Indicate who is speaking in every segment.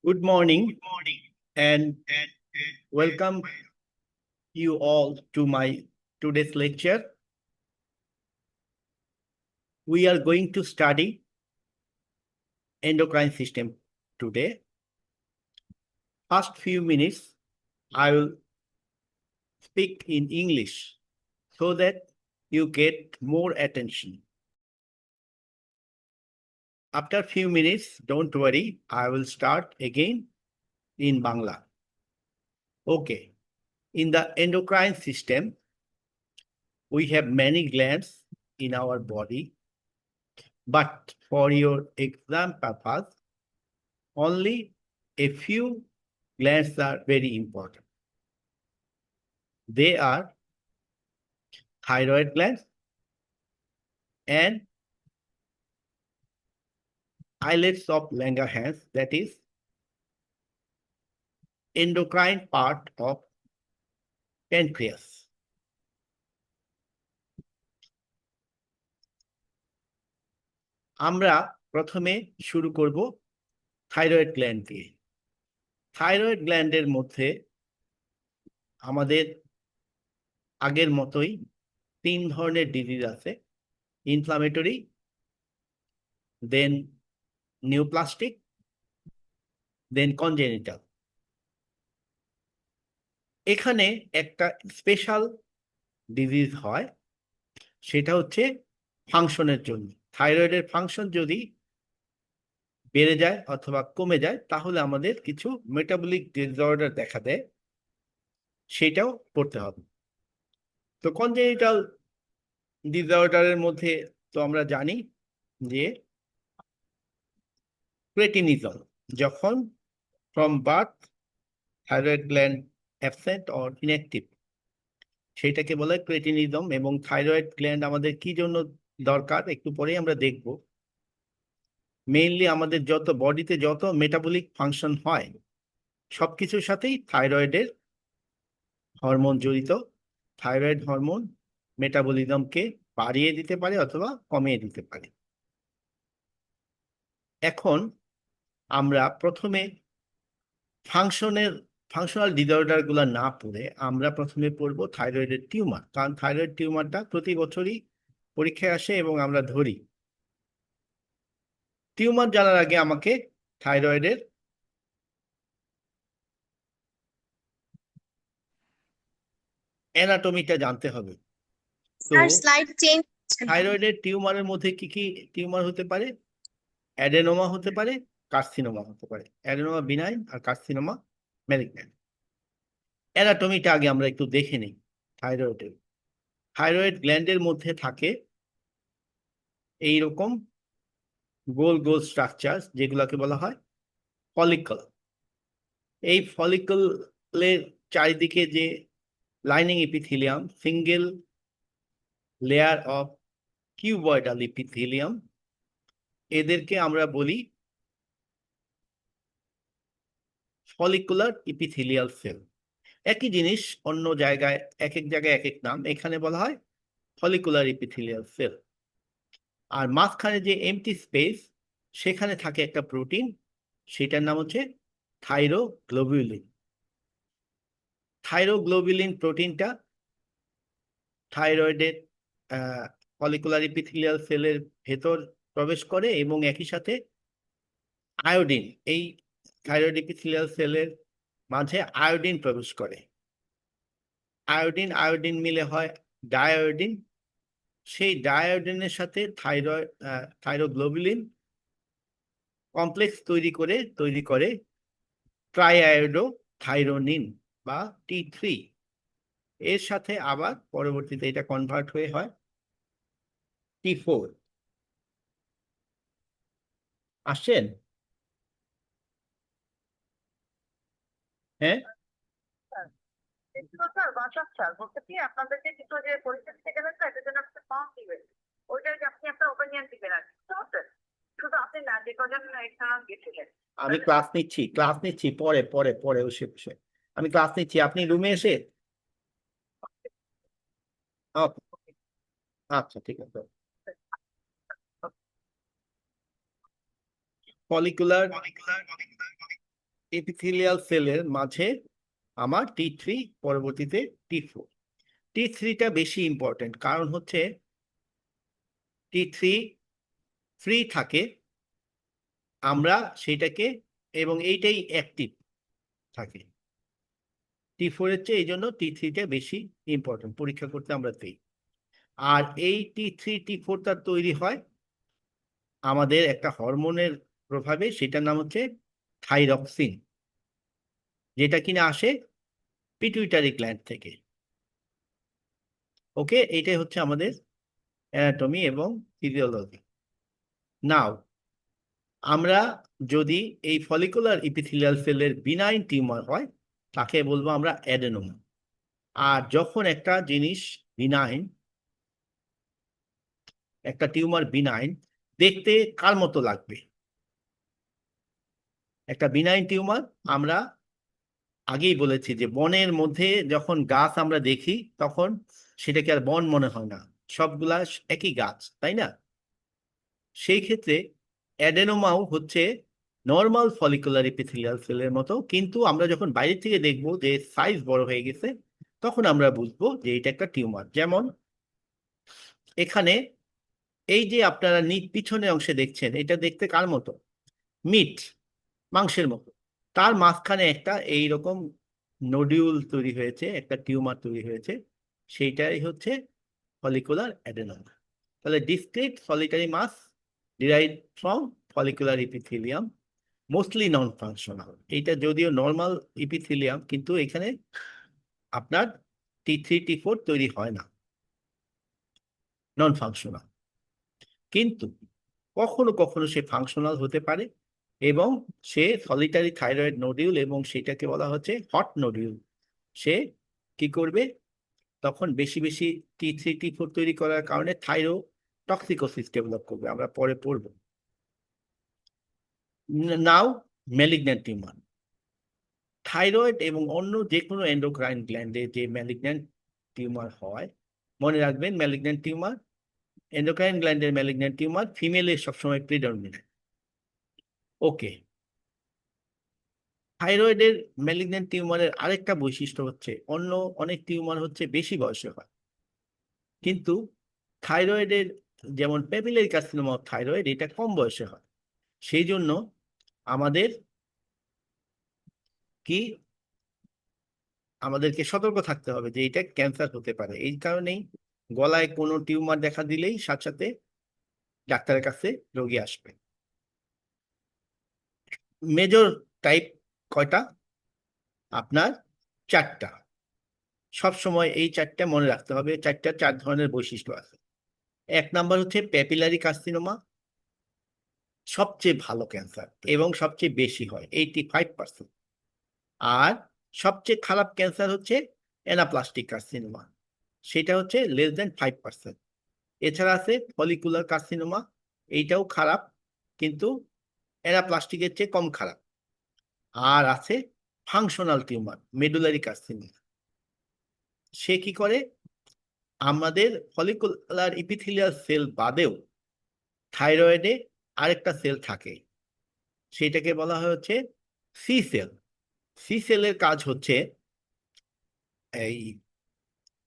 Speaker 1: Good morning and welcome you all to my today's lecture. We are going to study endocrine system today. First few minutes, I will speak in English so that you get more attention. After few minutes, don't worry, I will start again in Bangla. Okay. In the endocrine system, we have many glands in our body, but for your exam purpose, only a few glands are very important. They are thyroid glands and islets of Langerhans, that is endocrine part of pancreas. আমরা প্রথমে শুরু করব thyroid gland দিয়ে। Thyroid গ্ল্যান্ডের মধ্যে আমাদের আগের মতোই 3 ধরনের ডিজিজ আছে: ইনফ্লামেটরি, দেন নিউপ্লাস্টিক, দেন কনজেনিটাল। এখানে একটা স্পেশাল ডিজিজ হয়, সেটা হচ্ছে ফাংশনের জন্য। থাইরয়েডের ফাংশন যদি বেড়ে যায় অথবা কমে যায় তাহলে আমাদের কিছু মেটাবলিক ডিসঅর্ডার দেখা দেয়, সেটাও পড়তে হবে। তো কনজেনিটাল ডিসঅর্ডারের মধ্যে তো আমরা জানি যে ক্রেটিনিজম, যখন from birth thyroid gland absent or inactive, সেটাকে বলে ক্রেটিনিজম। এবং থাইরয়েড গ্ল্যান্ড আমাদের কি জন্য দরকার একটু পরেই আমরা দেখব। মেইনলি আমাদের যত বডিতে যত মেটাবলিক ফাংশন হয় সবকিছুর সাথেই থাইরয়েডের হরমোন জড়িত। থাইরয়েড হরমোন মেটাবলিজমকে বাড়িয়ে দিতে পারে অথবা কমিয়ে দিতে পারে। এখন আমরা প্রথমে ফাংশনাল ডিসঅর্ডার গুলো না পড়ে আমরা প্রথমে পড়বো থাইরয়েডের টিউমার, কারণ থাইরয়েড টিউমারটা প্রতি বছরই পরীক্ষায় আসে এবং আমরা ধরি। টিউমার জানার আগে আমাকে থাইরয়েডের অ্যানাটমিটা জানতে হবে। তো থাইরয়েডের টিউমারের মধ্যে কি কি টিউমার হতে পারে? অ্যাডেনোমা হতে পারে, কার্সিনোমা হতে পারে। অ্যাডেনোমা বিনাইন আর কার্সিনোমা ম্যালিগন্যান্ট। অ্যানাটমিটা আগে আমরা একটু দেখে নিই। থাইরয়েডের থাইরয়েড গ্ল্যান্ডের মধ্যে থাকে এইরকম গোল গোল স্ট্রাকচার, যেগুলোকে বলা হয় ফলিকল। এই ফলিকলের চারিদিকে যে lining epithelium, single layer of cuboidal epithelium, এদেরকে আমরা বলি ফলিকুলার এপিথেলিয়াল সেল। একই জিনিস অন্য জায়গায় এক এক জায়গায় এক এক নাম, এখানে বলা হয় ফলিকুলার এপিথেলিয়াল সেল। আর মাঝখানে যে এমটি স্পেস, সেখানে থাকে একটা প্রোটিন, সেটার নাম হচ্ছে থাইরোগ্লোবুলিন। থাইরোগ্লোবুলিন প্রোটিনটা থাইরয়েডের ফলিকুলার এপিথেলিয়াল সেলের ভেতর প্রবেশ করে এবং একই সাথে আয়োডিন, এই থাইরয়েড এপিথেলিয়াল সেলের মাঝে আয়োডিন প্রবেশ করে। আয়োডিন আয়োডিন মিলে হয় ডায়োডিন। সেই ডায়োডিনের সাথে থাইরোগ্লোবুলিন কমপ্লেক্স তৈরি করে ট্রাইআয়োডো থাইরোনিন বা T3। এর সাথে আবার পরবর্তীতে এটা কনভার্ট হয়ে হয় T4। আসছেন? হ্যাঁ,
Speaker 2: স্যার বাসার স্যার বলতে কি আপনাদেরকে কিছু যে পরিস্থিতি থেকে গেছে এটার জন্য আপনি ফর্ম দিবেন, ওইটা যে আপনি আপনার ওপিনিয়ন দিবেন আর কি, বুঝতে পারছেন? শুধু আপনি না, যে কজন এক্সটার্নাল গেছিলেন।
Speaker 1: আমি ক্লাস নিচ্ছি পরে পরে পরে বসে বসে আমি ক্লাস নিচ্ছি, আপনি রুমে এসে। Okay, আচ্ছা ঠিক আছে। ফলিকুলার এপিথেলিয়াল সেলের মাঝে আমার T3, পরবর্তীতে T4। T3টা বেশি ইম্পর্টেন্ট, কারণ হচ্ছে T3 ফ্রি থাকে, আমরা সেটাকে, এবং এইটাই অ্যাক্টিভ থাকে T4 এর চেয়ে, এই জন্য T3টা বেশি ইম্পর্টেন্ট, পরীক্ষা করতে আমরা দিই। আর এই T3, T4টা তৈরি হয় আমাদের একটা হরমোনের প্রভাবে, সেটার নাম হচ্ছে থাইরক্সিন, যেটা কিনা আসে পিটুইটারি গ্ল্যান্ড থেকে। ওকে, এইটাই হচ্ছে আমাদের অ্যানাটমি এবং ফিজিওলজি। নাও আমরা যদি এই ফলিকুলার ইপিথেলিয়াল সেলের বিনাইন টিউমার হয়, তাকে বলবো আমরা অ্যাডেনোমা। আর যখন একটা জিনিস বিনাইন, একটা টিউমার বিনাইন, দেখতে কার মতো লাগবে? একটা বিনাইন টিউমার আমরা আগেই বলেছি যে বনের মধ্যে যখন গাছ আমরা দেখি, তখন সেটাকে আর বন মনে হয় না, সবগুলা একই গাছ, তাই না? সেই ক্ষেত্রে অ্যাডেনোমাও হচ্ছে নর্মাল ফলিকুলার এপিথেলিয়াল সেলের মতো, কিন্তু আমরা যখন বাইরে থেকে দেখব যে সাইজ বড় হয়ে গেছে, তখন আমরা বুঝবো যে এটা একটা টিউমার। যেমন এখানে এই যে আপনারা পিছনে অংশে দেখছেন, এটা দেখতে কার মতো? মিট, মাংসের মতো। তার মাঝখানে একটা এইরকম নোডিউল তৈরি হয়েছে, একটা টিউমার তৈরি হয়েছে, সেইটাই হচ্ছে ফলিকুলার অ্যাডেনোমা। তাহলে discrete solitary mass derived from follicular epithelium, mostly non functional. এইটা যদিও নর্মাল ইপিথেলিয়াম, কিন্তু এখানে আপনার T3, T4 তৈরি হয় না, নন ফাংশনাল। কিন্তু কখনো কখনো সে ফাংশনাল হতে পারে, এবং সে সলিটারি থাইরয়েড নোডিউল, এবং সেটাকে বলা হচ্ছে হট নোডিউল। সে কি করবে? তখন বেশি বেশি T3, T4 তৈরি করার কারণে থাইরো টক্সিকোসিস ডেভেলপ করবে, আমরা পরে পড়বো। নাও ম্যালিগন্যান্ট টিউমার। থাইরয়েড এবং অন্য যে কোনো এন্ডোক্রাইন গ্ল্যান্ডে যে ম্যালিগন্যান্ট টিউমার হয়, মনে রাখবেন ম্যালিগন্যান্ট টিউমার, এন্ডোক্রাইন গ্ল্যান্ডের ম্যালিগন্যান্ট টিউমার ফিমেলে সবসময় প্রিডমিনেন্ট। ওকে, থাইরয়েডের ম্যালিগন্যান্ট টিউমারের আরেকটা বৈশিষ্ট্য হচ্ছে, অন্য অনেক টিউমার হচ্ছে বেশি বয়সে হয়, কিন্তু থাইরয়েডের, যেমন প্যাপিলারি কার্সিনোমা অফ থাইরয়েড, এটা কম বয়সে হয়। সেই জন্য আমাদের কি, আমাদেরকে সতর্ক থাকতে হবে যে এটা ক্যান্সার হতে পারে। এই কারণেই গলায় কোনো টিউমার দেখা দিলেই সাথে সাথে ডাক্তারের কাছে রোগী আসবে। মেজর টাইপ কয়টা? আপনার চারটা। সব সময় এই চারটা মনে রাখতে হবে, চার ধরনের বৈশিষ্ট্য আছে। এক নাম্বার হচ্ছে প্যাপিলারি কার্সিনোমা, সবচেয়ে ভালো ক্যান্সার এবং সবচেয়ে বেশি হয়, 85%। আর সবচেয়ে খারাপ ক্যান্সার হচ্ছে অ্যানাপ্লাস্টিক কার্সিনোমা, সেটা হচ্ছে <5%। এছাড়া আছে ফলিকুলার কার্সিনোমা, এইটাও খারাপ, কিন্তু অ্যানাপ্লাস্টিকের চেয়ে কম খারাপ। আর আছে ফাংশনাল টিউমার, মেডুলারি কার্সিনোমা। সে কি করে? আমাদের ফলিকুলার ইপিথেলিয়াল সেল বাদেও থাইরয়েডে আরেকটা সেল থাকে, সেটাকে বলা হয় হচ্ছে সি সেল। সি সেলের কাজ হচ্ছে এই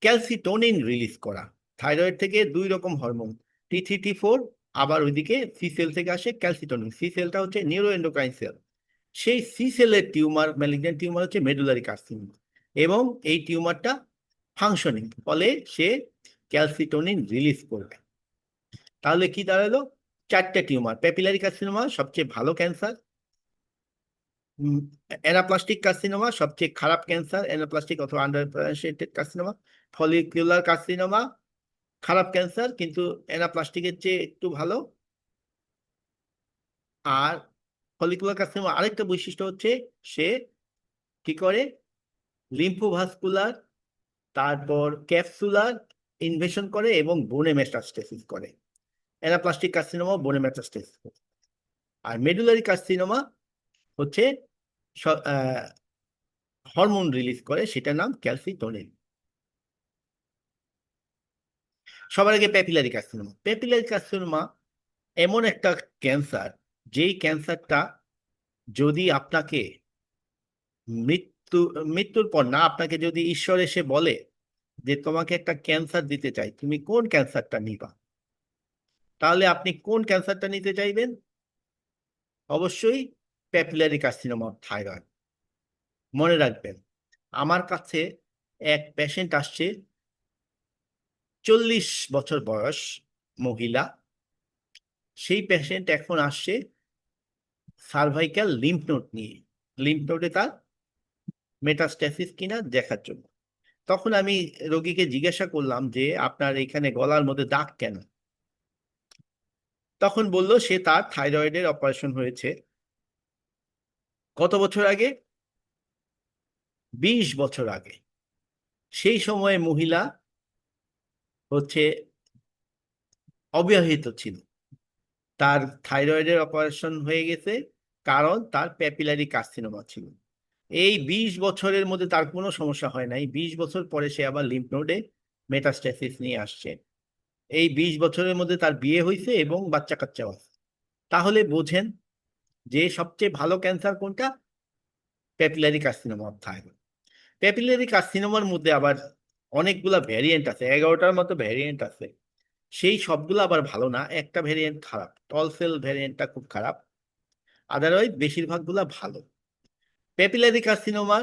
Speaker 1: ক্যালসিটোনিন রিলিজ করা। থাইরয়েড থেকে দুই রকম হরমোন, T3, T4, আবার ওইদিকে সি সেল থেকে আসে ক্যালসিটোনিন। সি সেলটা হচ্ছে নিউরো এন্ডোক্রাইন সেল। সেই সি সেলের টিউমার, ম্যালিগন্যান্ট টিউমার হচ্ছে মেডুলারি কার্সিনোমা, এবং এই টিউমারটা ফাংশনিং, ফলে সে ক্যালসিটোনিন রিলিজ করবে। তাহলে কি দাঁড়ালো? চারটে টিউমার। প্যাপিলারি কার্সিনোমা সবচেয়ে ভালো ক্যান্সার, অ্যানাপ্লাস্টিক কার্সিনোমা সবচেয়ে খারাপ ক্যান্সার, অ্যানাপ্লাস্টিক অথবা আন্ডার কার্সিনোমা। ফলিকুলার কার্সিনোমা খারাপ ক্যান্সার, কিন্তু অ্যানাপ্লাস্টিকের চেয়ে একটু ভালো। আর ফলিকুলার কার্সিনোমা আরেকটা বৈশিষ্ট্য হচ্ছে, সে কি করে? লিম্ফোভাস্কুলার, তারপর ক্যাপসুলার ইনভেশন করে এবং বোনে মেটাস্টেসিস করে। অ্যানাপ্লাস্টিক কার্সিনোমা বোনে মেটাস্টেসিস। আর মেডুলারি কার্সিনোমা হচ্ছে হরমোন রিলিজ করে, সেটার নাম ক্যালসিটোনিন। সবার আগে প্যাপিলারি কার্সিনোমা। প্যাপিলারি কার্সিনোমা এমন একটা ক্যান্সার, যেই ক্যান্সারটা যদি আপনাকে মৃত্যু মৃত্যুর পর না, আপনাকে যদি ঈশ্বর এসে বলে যে তোমাকে একটা ক্যান্সার দিতে চাই, তুমি কোন ক্যান্সারটা নিবা, তাহলে আপনি কোন ক্যান্সারটা নিতে চাইবেন? অবশ্যই প্যাপিলারি কার্সিনোমা অফ থাইরয়েড। মনে রাখবেন, আমার কাছে এক পেশেন্ট আসছে, 40 বছর বয়স, মহিলা। সেই পেশেন্ট এখন আসছে সার্ভাইকাল লিম্ফ নোড নিয়ে, লিম্ফ নোডে তার মেটাস্ট্যাসিস কিনা দেখার জন্য। তখন আমি রোগীকে জিজ্ঞাসা করলাম যে আপনার এখানে গলার মধ্যে দাগ কেন? তখন বলল সে তার থাইরয়েডের অপারেশন হয়েছে। কত বছর আগে? 20 বছর আগে। সেই সময়ে মহিলা হচ্ছে অবিবাহিত ছিল, তার থাইরয়েডের অপারেশন হয়ে গেছে, কারণ তার প্যাপিলারি কার্সিনোমা ছিল। এই 20 বছরের মধ্যে তার কোনো সমস্যা হয় নাই, 20 বছর পরে সে আবার লিম্ফ নোডে মেটাস্ট্যাসিস নিয়ে আসছে। এই 20 বছরের মধ্যে তার বিয়ে হয়েছে এবং বাচ্চা কাচ্চাও আছে। তাহলে বোঝেন যে সবচেয়ে ভালো ক্যান্সার কোনটা? Papillary carcinoma of thyroid. Papillary কার্সিনোমার মধ্যে আবার অনেকগুলা ভ্যারিয়েন্ট আছে, 11টার মতো ভ্যারিয়েন্ট আছে। সেই সবগুলো আবার ভালো না, একটা ভ্যারিয়েন্ট খারাপ, টলসেল ভ্যারিয়েন্টটা খুব খারাপ। আদারওয়াইজ বেশিরভাগগুলা ভালো। প্যাপিলারি কার্সিনোমা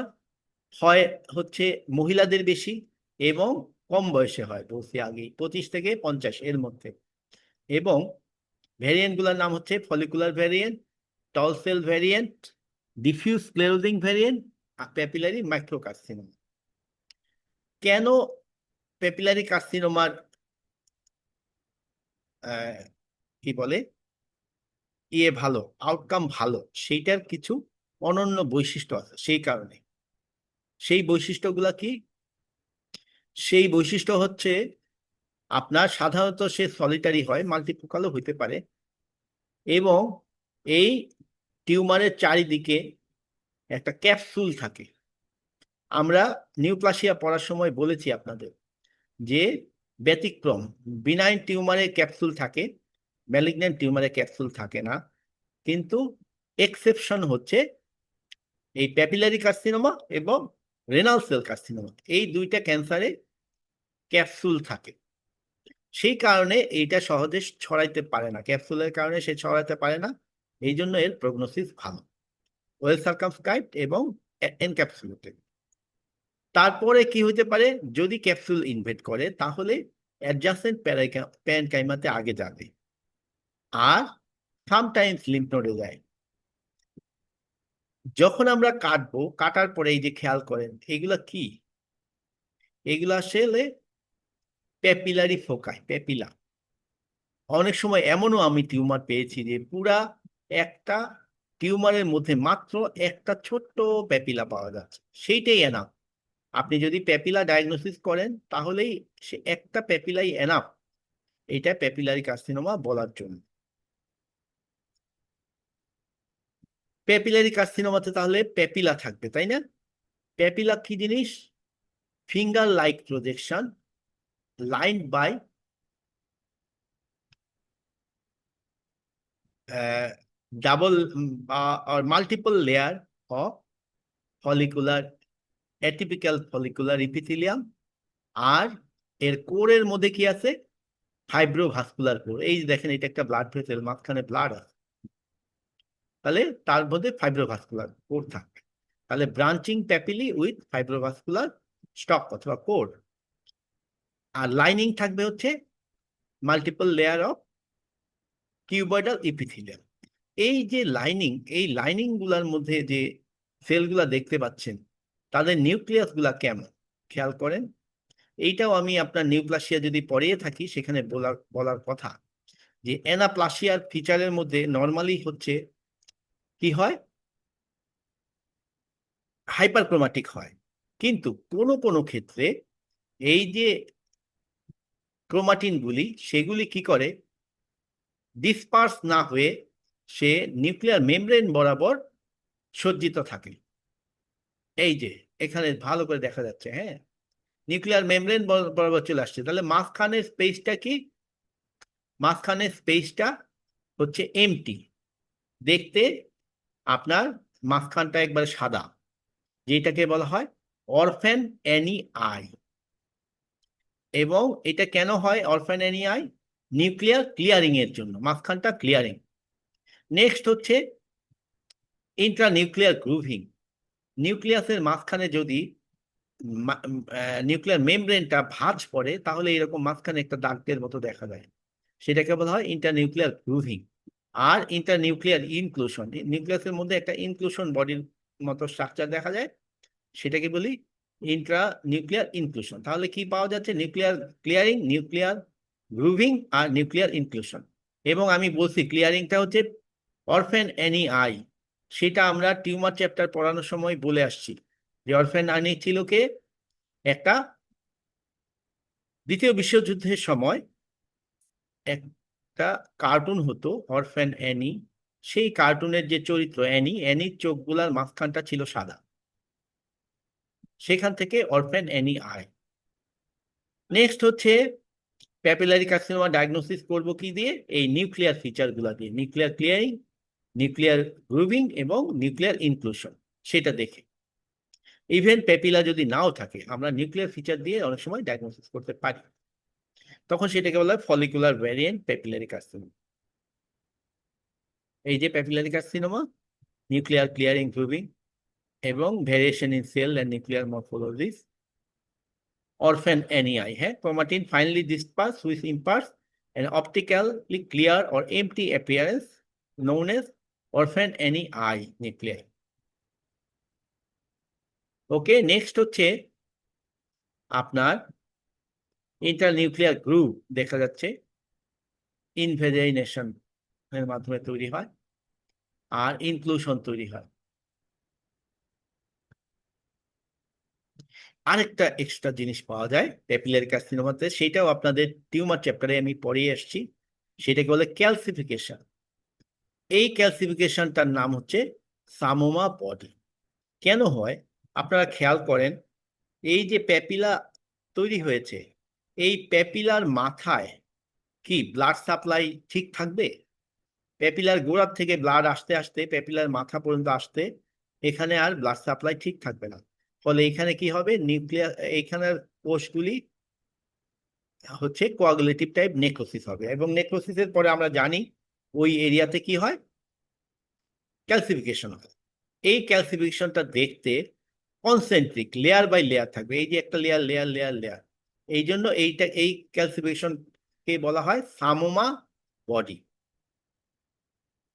Speaker 1: হয় হচ্ছে মহিলাদের বেশি এবং কম বয়সে হয়, বলছি আগেই, 25 থেকে 50 এর মধ্যে। এবং ভ্যারিয়েন্টগুলোর নাম হচ্ছে follicular variant, tall cell variant, diffuse sclerosing variant, papillary microcarcinoma. কেন প্যাপিলারি কার্সিনোমার কি বলে ভালো, আউটকাম ভালো, সেইটার কিছু অনন্য বৈশিষ্ট্য আছে। সেই কারণে সেই বৈশিষ্ট্যগুলা কি? সেই বৈশিষ্ট্য হচ্ছে আপনার সাধারণত সে সলিটারি হয়, মাল্টিফোকালও হইতে পারে, এবং এই টিউমারের চারিদিকে একটা ক্যাপসুল থাকে। আমরা নিউপ্লাসিয়া পড়ার সময় বলেছি আপনাদের যে ব্যতিক্রম, বিনাইন টিউমারে ক্যাপসুল থাকে, ম্যালিগন্যান্ট টিউমারে ক্যাপসুল থাকে না। কিন্তু এক্সেপশন হচ্ছে এই প্যাপিলারি কার্সিনোমা এবং রেনাল সেল কার্সিনোমা, এই দুইটা ক্যান্সারে ক্যাপসুল থাকে। সেই কারণে এইটা সহজে ছড়াইতে পারে না, ক্যাপসুলের কারণে সে ছড়াইতে পারে না। এই জন্য এর প্রগনোসিস ভালো, ওয়েল সার্কামস্ক্রাইবড এবং এনক্যাপসুলেটেড। তারপরে কি হইতে পারে? যদি ক্যাপসুল ইনভেড করে তাহলে অ্যাডজাসেন্ট প্যারেনকাইমাতে আগে যাবে, আর সামটাইমস লিম্ফ নোডে যায়। যখন আমরা কাটবো, কাটার পরে এই যে খেয়াল করেন এগুলা কি? এগুলা আসলে প্যাপিলারি ফোকাই, প্যাপিলা। অনেক সময় এমনও আমি টিউমার পেয়েছি যে পুরা একটা টিউমারের মধ্যে মাত্র একটা ছোট্ট প্যাপিলা পাওয়া যাচ্ছে, সেইটাই এনাফ। আপনি যদি প্যাপিলা ডায়াগনোসিস করেন তাহলেই সে একটা প্যাপিলাই এনাফ এটা প্যাপিলারি কার্সিনোমা বলার জন্য। প্যাপিলারি কার্সিনোমাতে তাহলে প্যাপিলা থাকবে, তাই না? প্যাপিলা কি জিনিস? Finger like projection lined by double or multiple layer of follicular atypical follicular epithelium। আর এর কোরের মধ্যে কি আছে? Fibrovascular core. এই যে দেখেন, এটা একটা ব্লাড ভেসেল, মাঝখানে ব্লাড আছে, তাহলে তার মধ্যে ফাইব্রোভাস্কুলার কোর থাকবে। তাহলে ব্রাঞ্চিং প্যাপিলি উইথ ফাইব্রোভাস্কুলার স্টক অথবা কোর। আর লাইনিং থাকবে হচ্ছে মাল্টিপল লেয়ার অফ কিউবয়েডাল ইপিথেলিয়াম। এই যে লাইনিং, এই লাইনিং গুলার মধ্যে যে সেলগুলা দেখতে পাচ্ছেন, তাদের নিউক্লিয়াস গুলা কেমন খেয়াল করেন। এইটাও আমি আপনার নিউপ্লাসিয়া যদি পড়িয়ে থাকি সেখানে বলার বলার কথা, যে অ্যানাপ্লাসিয়ার ফিচারের মধ্যে নর্মালি হচ্ছে কি হয়? হাইপারক্রোমাটিক হয়। কিন্তু কোনো কোনো ক্ষেত্রে এই যে ক্রোমাটিনগুলি, সেগুলি কি করে? ডিসপার্স না হয়ে সে নিউক্লিয়ার মেমব্রেন বরাবর সজ্জিত থাকে। এই যে এখানে ভালো করে দেখা যাচ্ছে, হ্যাঁ, নিউক্লিয়ার মেমব্রেন বরাবর চলে আসছে। তাহলে মাঝখানের স্পেসটা কি? মাঝখানের স্পেসটা হচ্ছে এমটি, দেখতে আপনার মাঝখানটা একবার সাদা। যেটাকে বলা হয় অরফ্যান অ্যানি আই। এবং এটা কেন হয় orphan Annie eye? Nuclear clearing এর জন্য, মাঝখানটা ক্লিয়ারিং। নেক্সট হচ্ছে ইন্ট্রানিউক্লিয়ার গ্রুভিং। নিউক্লিয়াসের মাঝখানে যদি নিউক্লিয়ার মেমব্রেনটা ভাঁজ পড়ে তাহলে এরকম মাঝখানে একটা দাগের মতো দেখা যায়, সেটাকে বলা হয় ইন্টারনিউক্লিয়ার গ্রুভিং। আর ইন্টারনিউক্লিয়ার ইনক্লুশন, নিউক্লিয়াসের মধ্যে একটা ইনক্লুশন বডির মতো স্ট্রাকচার দেখা যায়, সেটাকে বলি ইন্ট্রা নিউক্লিয়ার ইনক্লুশন। তাহলে কি পাওয়া যাচ্ছে? নিউক্লিয়ার ক্লিয়ারিং, নিউক্লিয়ার গ্রুভিং আর নিউক্লিয়ার ইনক্লুশন। এবং আমি বলছি ক্লিয়ারিংটা হচ্ছে অরফ্যান অ্যানি আই, সেটা আমরা টিউমার চ্যাপ্টার পড়ানোর সময় বলে আসছি যে অরফ্যান অ্যানি ছিল কে? একটা দ্বিতীয় বিশ্বযুদ্ধের সময় একটা কার্টুন হতো অরফ্যান অ্যানি। সেই কার্টুনের যে চরিত্র অ্যানি, অ্যানির চোখগুলার মাঝখানটা ছিল সাদা, সেখান থেকে অরফ্যান অ্যানি আই। নেক্সট হচ্ছে প্যাপিলারি কার্সিনোমা ডায়াগনোসিস করবো কি দিয়ে? এই নিউক্লিয়ার ফিচার গুলা দিয়ে, নিউক্লিয়ার ক্লিয়ারিং, নিউক্লিয়ার গ্রুভিং এবং নিউক্লিয়ার ইনক্লুশন, সেটা দেখে। ইভেন প্যাপিলা যদি নাও থাকে আমরা নিউক্লিয়ার ফিচার দিয়ে অনেক সময় ডায়াগনোসিস করতে পারি, তখন সেটাকে বলা হয় ফলিকুলার ভ্যারিয়েন্ট প্যাপিলারি কার্সিনোমা। এই যে papillary carcinoma, nuclear clearing grooving এবং variation in cell and nuclear morphologies. Orphan ANI, chromatin finely dispersed with imparts an optically clear or empty appearance known as orphan ANI nuclei. Okay, next হচ্ছে আপনার ইন্টারনিউক্লিয়ার গ্রুভ দেখা যাচ্ছে ইনভেজাইনেশন এর মাধ্যমে তৈরি হয় আর inclusion তৈরি হয়। আরেকটা এক্সট্রা জিনিস পাওয়া যায় প্যাপিলারি কার্সিনোমাতে, সেটাও আপনাদের টিউমার চ্যাপ্টারে আমি পড়িয়ে আসছি, সেটাকে বলে ক্যালসিফিকেশন। এই ক্যালসিফিকেশনটার নাম হচ্ছে সামোমা বডি। কেন হয় আপনারা খেয়াল করেন, এই যে প্যাপিলা তৈরি হয়েছে, এই প্যাপিলার মাথায় কি ব্লাড সাপ্লাই ঠিক থাকবে? প্যাপিলার গোড়ার থেকে ব্লাড আসতে আসতে প্যাপিলার মাথা পর্যন্ত আসতে এখানে আর ব্লাড সাপ্লাই ঠিক থাকবে না। ফলে এখানে কি হবে? নিউক্লিয়ার এইখানের কোষগুলি হচ্ছে কোয়াগুলেটিভ টাইপ নেক্রোসিস হবে, এবং নেক্রোসিসের পরে আমরা জানি ওই এরিয়াতে কি হয়? ক্যালসিফিকেশন হয়। এই ক্যালসিফিকেশনটা দেখতে কনসেন্ট্রিক লেয়ার বাই লেয়ার থাকবে, এই যে একটা লেয়ার লেয়ার লেয়ার লেয়ার। এই জন্য এই ক্যালসিফিকেশনকে বলা হয় সামোমা বডি।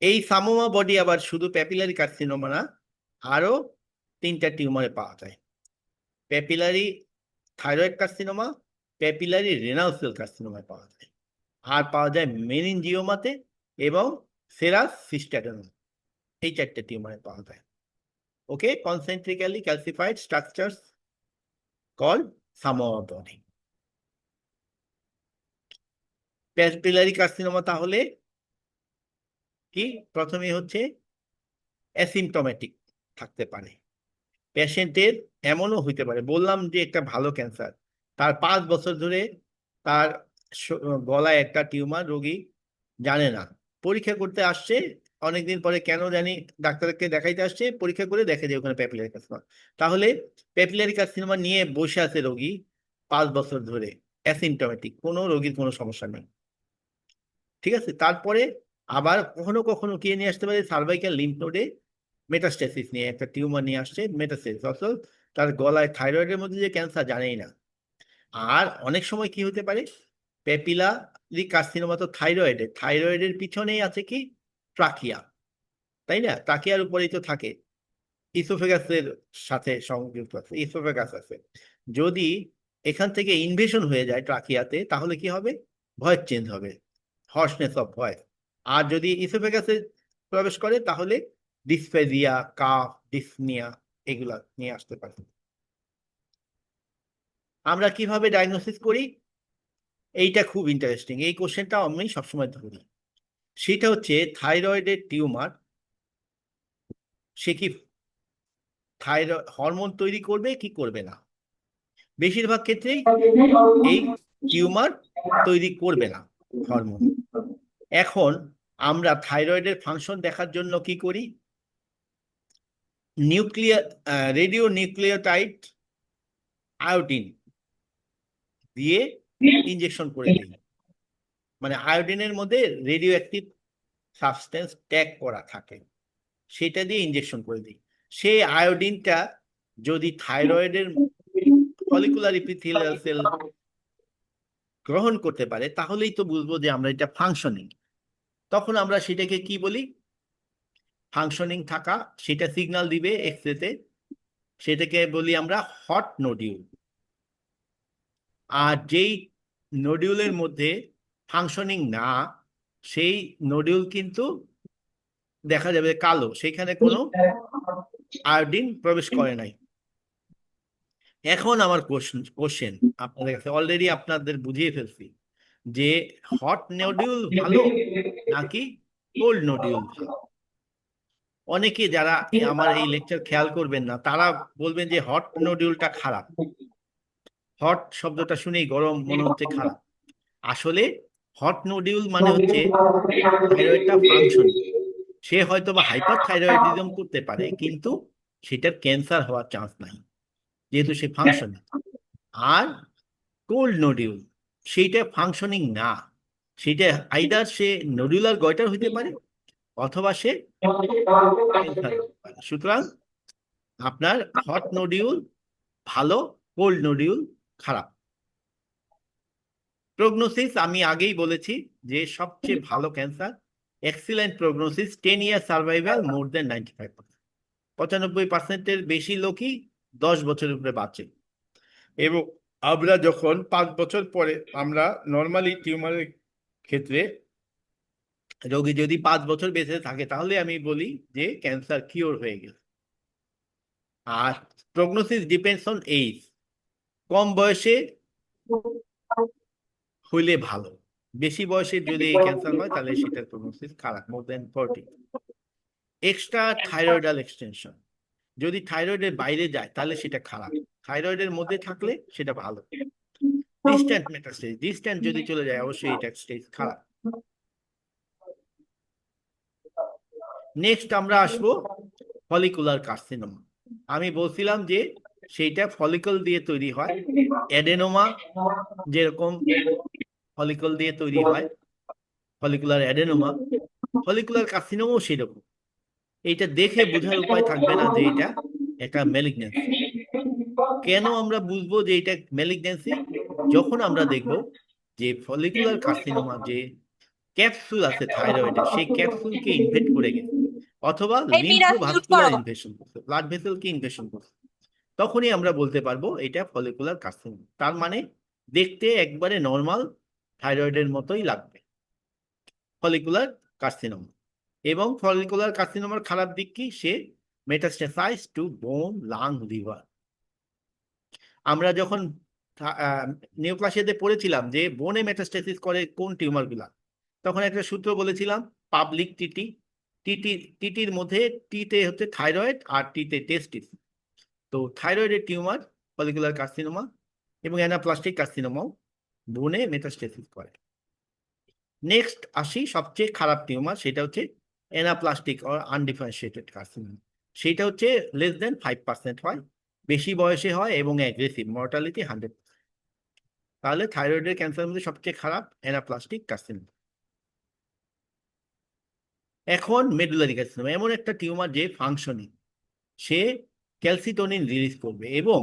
Speaker 1: এই সামোমা বডি আবার শুধু প্যাপিলারি কার্সিনোমা না, আরো 3টা টিউমারে পাওয়া যায়। Papillary thyroid carcinoma, papillary renal cell কার্সিনোমায় পাওয়া যায়, আর পাওয়া যায় মেনিনজিওমাতে এবং সেরাস সিস্টাডেনোমা, এই 4টে টিউমারে পাওয়া যায়। ওকে, concentrically calcified structures called Samoa body. Papillary carcinoma তাহলে কি? প্রথমে হচ্ছে অ্যাসিমটোমেটিক থাকতে পারে, পেশেন্টের এমনও হইতে পারে, বললাম যে একটা ভালো ক্যান্সার, তার 5 বছর ধরে তার গলায় একটা টিউমার, রোগী জানে না, পরীক্ষা করতে আসছে অনেকদিন পরে, কেন জানি ডাক্তারকে দেখাইতে আসছে, পরীক্ষা করে দেখে যে ওখানে প্যাপিলারি কার্সিনোমা। তাহলে প্যাপিলারি কার্সিনোমা নিয়ে বসে আছে রোগী 5 বছর ধরে, অ্যাসিমটোমেটিক, কোনো রোগীর কোনো সমস্যা নেই, ঠিক আছে। তারপরে আবার কখনো কখনো কে নিয়ে আসতে পারে? সার্ভাইকাল লিম্ফ নোডে মেটাস্টেসিস নিয়ে একটা টিউমার নিয়ে আসছে, মেটাস্টেসিস, অথচ তার গলায় থাইরয়েডের মধ্যে যে ক্যান্সার জানেই না। আর অনেক সময় কি হতে পারে? প্যাপিলারি কার্সিনোমা তো থাইরয়েডের, থাইরয়েডের পিছনেই আছে কি? ট্রাকিয়া, তাই না? ট্রাকিয়ার উপরেই তো থাকে, ইসোফেগাসের সাথে সংযুক্ত আছে, ইসোফেগাস আছে। যদি এখান থেকে ইনভেশন হয়ে যায় ট্রাকিয়াতে, তাহলে কি হবে? ভয়েস চেঞ্জ হবে, হর্সনেস অফ ভয়েস। আর যদি ইসোফেগাসে প্রবেশ করে তাহলে ডিসফেজিয়া, কাফ, ডিসনিয়া এগুলা নিয়ে আসতে পারে। আমরা কিভাবে ডায়াগনোসিস করি? এইটা খুব ইন্টারেস্টিং, এই কোশ্চেনটা আমি সবসময় ধরি। সেটা হচ্ছে থাইরয়েডের টিউমার, সে কি থাইরয়েড হরমোন তৈরি করবে কি করবে না? বেশিরভাগ ক্ষেত্রেই এই টিউমার তৈরি করবে না হরমোন। এখন আমরা থাইরয়েডের ফাংশন দেখার জন্য কি করি? রেডিও নিউক্লিওটাইড আয়োডিন দিয়ে ইনজেকশন করে দেই। মানে আয়োডিনের মধ্যে রেডিও অ্যাক্টিভ সাবস্টেন্স ট্যাগ করা থাকে, সেটা দিয়ে ইনজেকশন করে দিই। সেই আয়োডিনটা যদি থাইরয়েডের ফলিকুলার ইপিথেলিয়াল সেল গ্রহণ করতে পারে, তাহলেই তো বুঝবো যে আমরা এটা ফাংশনিং। তখন আমরা সেটাকে কি বলি? ফাংশনিং থাকা, সেটা সিগন্যাল দিবে এক্সরেতে, সেটাকে বলি আমরা হট নোডিউল। আর যেই নোডিউলের মধ্যে ফাংশনিং না, সেই নোডিউল কিন্তু দেখা যাবে কালো, সেখানে কোনো আয়োডিন প্রবেশ করে নাই। এখন আমার কোশ্চেন আপনাদের কাছে, অলরেডি আপনাদের বুঝিয়ে ফেলছি যে হট নোডিউল ভালো নাকি কোল্ড নোডিউল ভালো। অনেকে যারা আমার এই লেকচার খেয়াল করবেন না, তারা বলবেন যে হট নোডিউলটা খারাপ, হট শব্দটা শুনেই গরম মনে হচ্ছে, খারাপ। আসলে হট নোডিউল মানে হচ্ছে থাইরয়েডটা ফাংশনিং। সে হয়তো বা হাইপার থাইরয়েডিজম করতে পারে, কিন্তু সেটার ক্যান্সার হওয়ার চান্স নাই, যেহেতু সে ফাংশনিং। আর কোল্ড নোডিউল, সেইটা ফাংশনিং না, সেটা আইদার সে নোডুলার গয়টার হইতে পারে, অথবা সে ক্যান্সার হতে পারে। সুতরাং আপনার হট নোডিউল ভালো, কোল্ড নোডিউল খারাপ। প্রগনোসিস আমি আগেই বলেছি যে সবচেয়ে ভালো ক্যান্সার, এক্সিলেন্ট প্রগনোসিস, 10 ইয়ার সার্ভাইভাল, মোর দেন 95%। 95%-এর বেশি লোকই 10 বছরের উপরে বাঁচে। এবং আমরা যখন 5 বছর পরে, আমরা নর্মালি টিউমারের ক্ষেত্রে রোগী যদি 5 বছর বেঁচে থাকে, তাহলে আমি বলি যে ক্যান্সার কিওর হয়ে গেছে। আর প্রগনোসিস ডিপেন্ডস অন এজ, কম বয়সে হইলে ভালো, বেশি বয়সে যদি এই ক্যান্সার হয় তাহলে সেটার প্রগনোসিস খারাপ, মোর দেন 40। এক্সট্রা থাইরয়েডাল এক্সটেনশন, যদি থাইরয়েডের বাইরে যায় তাহলে সেটা খারাপ, থাইরয়েডের মধ্যে থাকলে সেটা ভালো। ডিস্ট্যান্ট মেটাস্টেজ, ডিস্ট্যান্ট যদি চলে যায় অবশ্যই এটা স্টেজ খারাপ। নেক্সট আমরা আসবো ফলিকুলার কার্সিনোমা। আমি বলছিলাম যে সেইটা ফলিকল দিয়ে তৈরি হয়, অ্যাডেনোমা যেরকম ফলিকল দিয়ে তৈরি হয়, ফলিকুলার অ্যাডেনোমা, ফলিকুলার কার্সিনোমাও সেরকম। এইটা দেখে বোঝার উপায় থাকবে না যে এটা একটা ম্যালিগন্যান্সি। কেন আমরা বুঝবো যে এটা ম্যালিগন্যান্সি? যখন আমরা দেখব যে ফলিকুলার কার্সিনোমা যে ক্যাপসুল আছে থাইরয়েডের, সেই ক্যাপসুলকে ইনভেড করে গেছে, অথবা
Speaker 3: এই মিরাজ মিউট
Speaker 1: লিম্ফোভাস্কুলার
Speaker 3: করো।
Speaker 1: ইনভেশন করছে, ব্লাড ভেসেলকে ইনভেশন করছে, তখনই আমরা বলতে পারবো এটা ফলিকুলার কার্সিনোমা। তার মানে দেখতে একবারে নর্মাল থাইরয়েডের মতোই লাগবে, ফলিকুলার কার্সিনোমা। এবং ফলিকুলার কার্সিনোমার খারাপ দিক কি? সে মেটাস্টাসাইজ টু বোন, লাং, লিভার। আমরা যখন নিউক্লাসিয়াতে পড়েছিলাম যে বোনে মেটাস্টেসিস করে কোন টিউমার গুলা, তখন একটা সূত্র বলেছিলাম, পাবলিক টিটি। টিটি, টিটির মধ্যে টিতে হচ্ছে থাইরয়েড আর টিতে টেস্টিস। তো থাইরয়েডের টিউমার ফলিকুলার কার্সিনোমা এবং অ্যানাপ্লাস্টিক কার্সিনোমাও বোনে মেটাস্টেসিস করে। নেক্সট আসি সবচেয়ে খারাপ টিউমার, সেটা হচ্ছে অ্যানাপ্লাস্টিক অর আনডিফারেন্সিয়েটেড কার্সিনোমা। সেটা হচ্ছে লেস দেন 5% হয়, বেশি বয়সে হয় এবং অ্যাগ্রেসিভ, মর্টালিটি 100। তাহলে থাইরয়েডের ক্যান্সারের মধ্যে সবচেয়ে খারাপ অ্যানাপ্লাস্টিক কার্সিনোমা। এখন মেডুলারি কার্সিনোমা এমন একটা টিউমার যে ফাংশনিং, সে ক্যালসিটোনিন রিলিজ করবে। এবং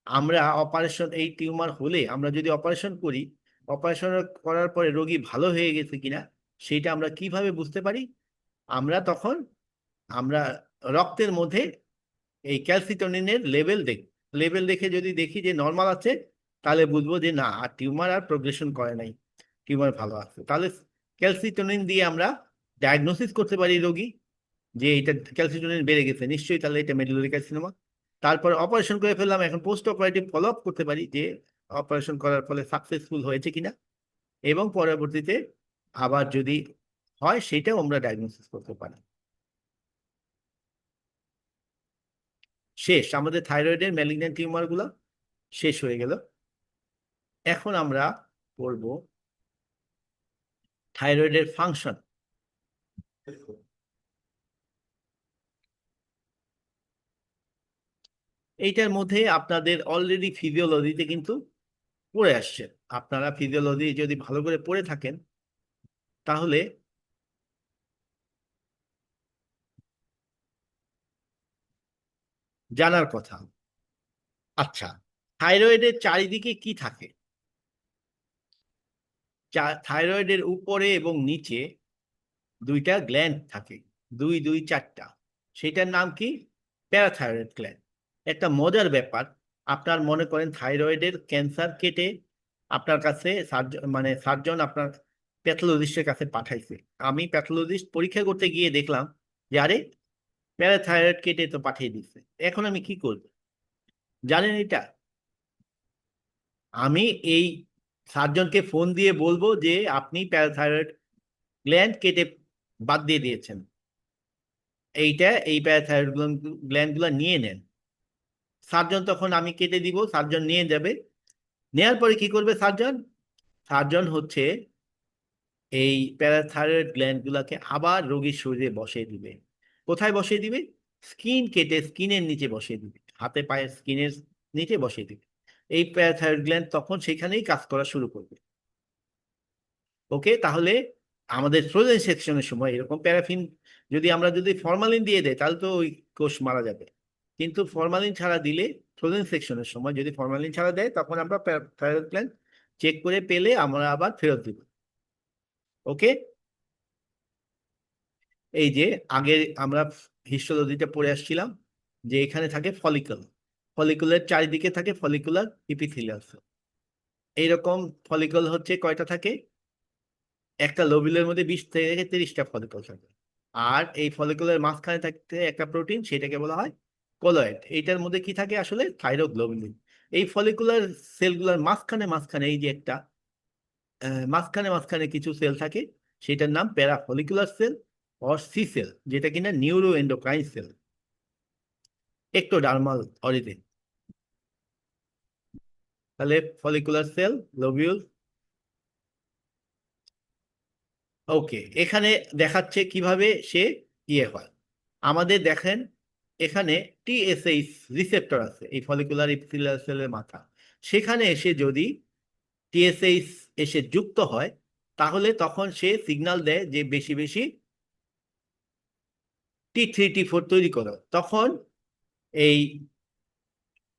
Speaker 1: আমরা অপারেশন, এই টিউমার হলে আমরা যদি অপারেশন করি, অপারেশন করার পরে রোগী ভালো হয়ে গেছে কিনা সেটা আমরা কিভাবে বুঝতে পারি? আমরা তখন আমরা রক্তের মধ্যে এই ক্যালসিটোনিনের লেভেল দেখি, লেভেল দেখে যদি দেখি যে নর্মাল আছে, তাহলে বুঝবো যে না, আর টিউমার আর প্রোগ্রেশন করে নাই, টিউমার ভালো আছে। তাহলে ক্যালসিটোনিন দিয়ে আমরা ডায়াগনোসিস করতে পারি রোগী যে এটা ক্যালসিটোনিন বেড়ে গেছে, নিশ্চয়ই তাহলে এটা মেডুলারি কার্সিনোমা। তারপর অপারেশন করে ফেললাম, এখন পোস্ট অপারেটিভ ফলো আপ করতে পারি যে অপারেশন করার ফলে সাকসেসফুল হয়েছে কিনা, এবং পরবর্তীতে আবার যদি হয় সেটাও আমরা ডায়াগনোসিস করতে পারি। শেষ, আমাদের থাইরয়েডের ম্যালিগন্যান্ট টিউমার গুলো শেষ হয়ে গেল। এখন আমরা পড়ব থাইরয়েডের ফাংশন। এইটার মধ্যে আপনাদের অলরেডি ফিজিওলজিতে কিন্তু পড়ে আসছে। আপনারা ফিজিওলজি যদি ভালো করে পড়ে থাকেন তাহলে জানার কথা। আচ্ছা, থাইরয়েডের চারিদিকে কি থাকে? থাইরয়েডের উপরে এবং নিচে দুইটা গ্ল্যান্ড থাকে, দুই দুই চারটা। সেটার নাম কি? Parathyroid gland. একটা মজার ব্যাপার, আপনার মনে করেন থাইরয়েডের ক্যান্সার কেটে আপনার কাছে সার্জন, মানে সার্জন আপনার প্যাথোলজিস্টের কাছে পাঠাইছে। আমি প্যাথোলজিস্ট পরীক্ষা করতে গিয়ে দেখলাম যে আরে, প্যারাথাইরয়েড কেটে তো পাঠিয়ে দিচ্ছে। এখন আমি কি করব জানেন এটা? আমি এই সার্জনকে ফোন দিয়ে বলবো যে আপনি প্যারাথাইরয়েড গ্ল্যান্ড কেটে বাদ দিয়ে দিয়েছেন, এই প্যারাথাইরয়েড গ্ল্যান্ড গুলো নিয়ে নেন। সার্জন তখন, আমি কেটে দিব, সার্জন নিয়ে যাবে। নেয়ার পরে কি করবে সার্জন? সার্জন হচ্ছে এই প্যারাথাইরয়েড গ্ল্যান্ড গুলাকে আবার রোগীর শরীরে বসিয়ে দিবে। কোথায় বসিয়ে দিবে? স্কিন কেটে স্কিনের নিচে বসিয়ে দিবে, হাতে পায়ের স্কিনের নিচে বসিয়ে দিবে। এই প্যারাথাইরয়েড গ্ল্যান্ড তখন সেখানেই কাজ করা শুরু করবে। ওকে, তাহলে আমাদের ফ্রোজেন সেকশনের সময় এরকম প্যারাফিন, যদি ফরমালিন দিয়ে দেয় তাহলে তো ওই কোষ মারা যাবে। কিন্তু ফরমালিন ছাড়া দিলে, ফ্রোজেন সেকশনের সময় যদি ফরমালিন ছাড়া দেয় তখন আমরা থাইরয়েড গ্ল্যান্ড চেক করে পেলে আমরা আবার ফেরত দিব। ওকে, এই যে আগে আমরা হিস্টোলজিটা পড়ে আসছিলাম যে এখানে থাকে ফলিকল, ফলিকুলের চারিদিকে থাকে ফলিকুলার ইপিথেলিয়াল সেল। এইরকম ফলিকল হচ্ছে কয়টা থাকে? একটা লোবিলের মধ্যে 20 থেকে 30টা ফলিকল থাকে। আর এই ফলিকুলের মাঝখানে থাকতে একটা প্রোটিন, সেটাকে বলা হয় কোলয়েড। এইটার মধ্যে কি থাকে আসলে? থাইরোগ্লোবুলিন। এই ফলিকুলার সেলগুলোর মাঝখানে মাঝখানে এই যে একটা মাঝখানে মাঝখানে কিছু সেল থাকে, সেটার নাম parafollicular cell or C cell, যেটা কিনা neuroendocrine cell, ectodermal origin. তাহলে ফলিকুলার সেল, লোবিউল। ওকে, এখানে দেখাচ্ছে কিভাবে সে ইয়ে হয়। আমাদের দেখেন এখানে টিএসএইচ রিসেপ্টর আছে এই ফলিকুলার ইপিথেলিয়াল সেলের মাথা। সেখানে এসে যদি টিএসএইচ এসে যুক্ত হয় তাহলে তখন সে সিগন্যাল দেয় যে বেশি বেশি T3 T4 তৈরি করো। তখন এই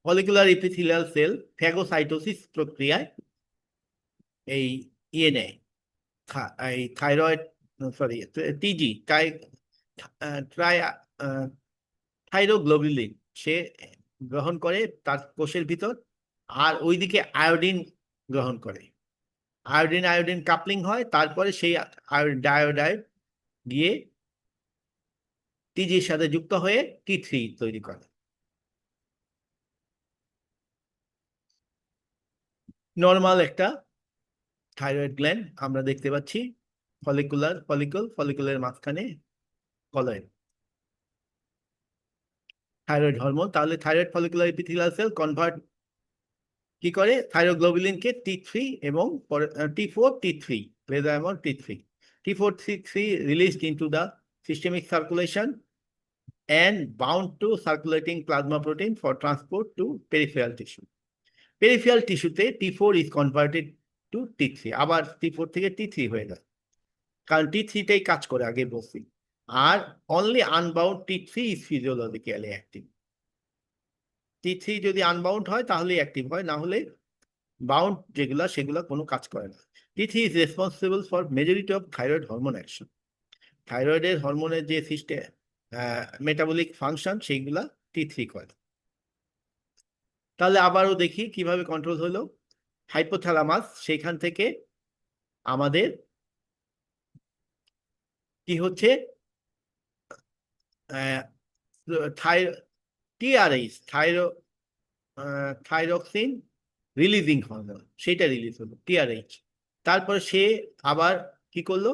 Speaker 1: ফলিকুলার ইপিথেলিয়াল সেল ফ্যাগোসাইটোসিস প্রক্রিয়ায় এই ইয়ে নেয়, এই thyroid, sorry, TG, try thyroglobulin সে গ্রহণ করে তার কোষের ভিতর। আর ওইদিকে আয়োডিন গ্রহণ করে, আয়োডিন আয়োডিন কাপলিং হয়, তারপরে সেই ডায়োডাইড গিয়ে টিজির সাথে যুক্ত হয়ে T3 তৈরি করে। নর্মাল একটা থাইরয়েড গ্ল্যান্ড আমরা দেখতে পাচ্ছি, ফলিকুলের মাঝখানে কলয়েড, থাইরয়েড হরমোন। তাহলে thyroid follicular epithelial cell convert কি করে থাইরোগ্লোবুলিনকে T3 এবং T4 T3, mesenchymal T3, T4 T3 released into the systemic circulation and bound to circulating plasma protein for transport to peripheral tissue. Peripheral টিস্যুতে T4 is converted to T3, আবার T4 থেকে T3 হয়ে যায়, কারণ T3টাই কাজ করে আগে বলছি। আর only unbound T3 is physiologically active। T3 যদি আনবাউন্ড হয় তাহলেই অ্যাক্টিভ হয়, না হলে বাউন্ড যেগুলা সেগুলা কোনো কাজ করে না। T3 is responsible for majority of thyroid hormone action। থাইরয়েডের হরমোনের যে সিস্টেম, মেটাবলিক ফাংশন, সেইগুলা T3 করে। তাহলে আবারও দেখি কিভাবে কন্ট্রোল হলো। হাইপোথ্যালামাস, সেখান থেকে আমাদের কি হচ্ছে, টিআরএইচ, থাইরক্সিন রিলিজিং হরমোন, সেটা রিলিজ হলো টিআরএইচ। তারপর সে আবার কি করলো,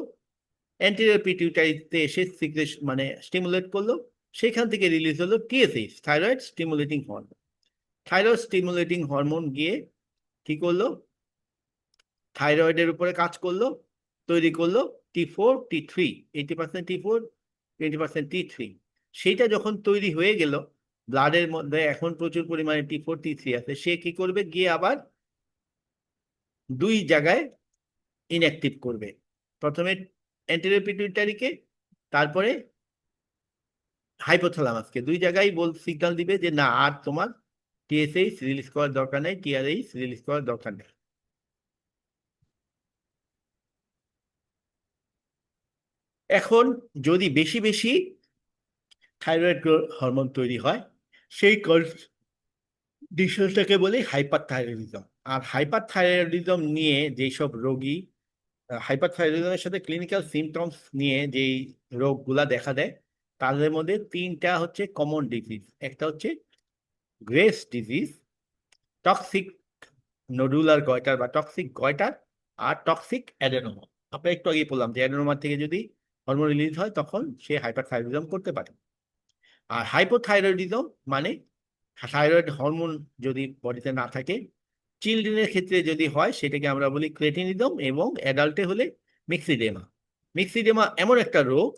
Speaker 1: অ্যান্টেরিয়র পিটিউটারিতে এসে সিক্রেশন মানে স্টিমুলেট করলো, সেখান থেকে রিলিজ হলো TSH, thyroid stimulating hormone. Thyroid stimulating hormone গিয়ে কি করলো, থাইরয়েডের উপরে কাজ করলো, তৈরি করলো T4 T3, 80% T4, 20% T3। সেইটা যখন তৈরি হয়ে গেল, ব্লাডের মধ্যে এখন প্রচুর পরিমাণে T4 T3 আছে, সে কি করবে, গিয়ে আবার দুই জায়গায় ইনঅ্যাক্টিভ করবে, প্রথমে অ্যান্টেরিয়র পিটুইটারিকে, তারপরে হাইপোথ্যালামাসকে, দুই জায়গায় সিগন্যাল দিবে যে না, আর তোমার টিএসএইচ রিলিজ করার দরকার নেই, টিআরএইচ রিলিজ করার দরকার নেই। এখন যদি বেশি বেশি থাইরয়েড হরমোন তৈরি হয়, সেই কন্ডিশনটাকে বলি হাইপার থাইরয়েডিজম। আর হাইপার থাইরয়েডিজম নিয়ে যেসব রোগী, হাইপার থাইরয়েডিজমের সাথে ক্লিনিক্যাল সিমটমস নিয়ে যেই রোগগুলা দেখা দেয়, তাদের মধ্যে তিনটা হচ্ছে কমন ডিজিজ। একটা হচ্ছে grace disease, toxic nodular goitre বা টক্সিক গয়টার, আর টক্সিক অ্যাডেনোমা। আমরা একটু আগে বললাম যে অ্যাডেনোমা থেকে যদি হরমোন রিলিজ হয় তখন সে হাইপারথাইরয়েডিজম করতে পারে। আর হাইপোথাইরয়েডিজম মানে থাইরয়েড হরমোন যদি বডিতে না থাকে, চিলড্রেনের ক্ষেত্রে যদি হয় সেটাকে আমরা বলি ক্রেটিনিজম, এবং অ্যাডাল্টে হলে মিক্সিডেমা। মিক্সিডেমা এমন একটা রোগ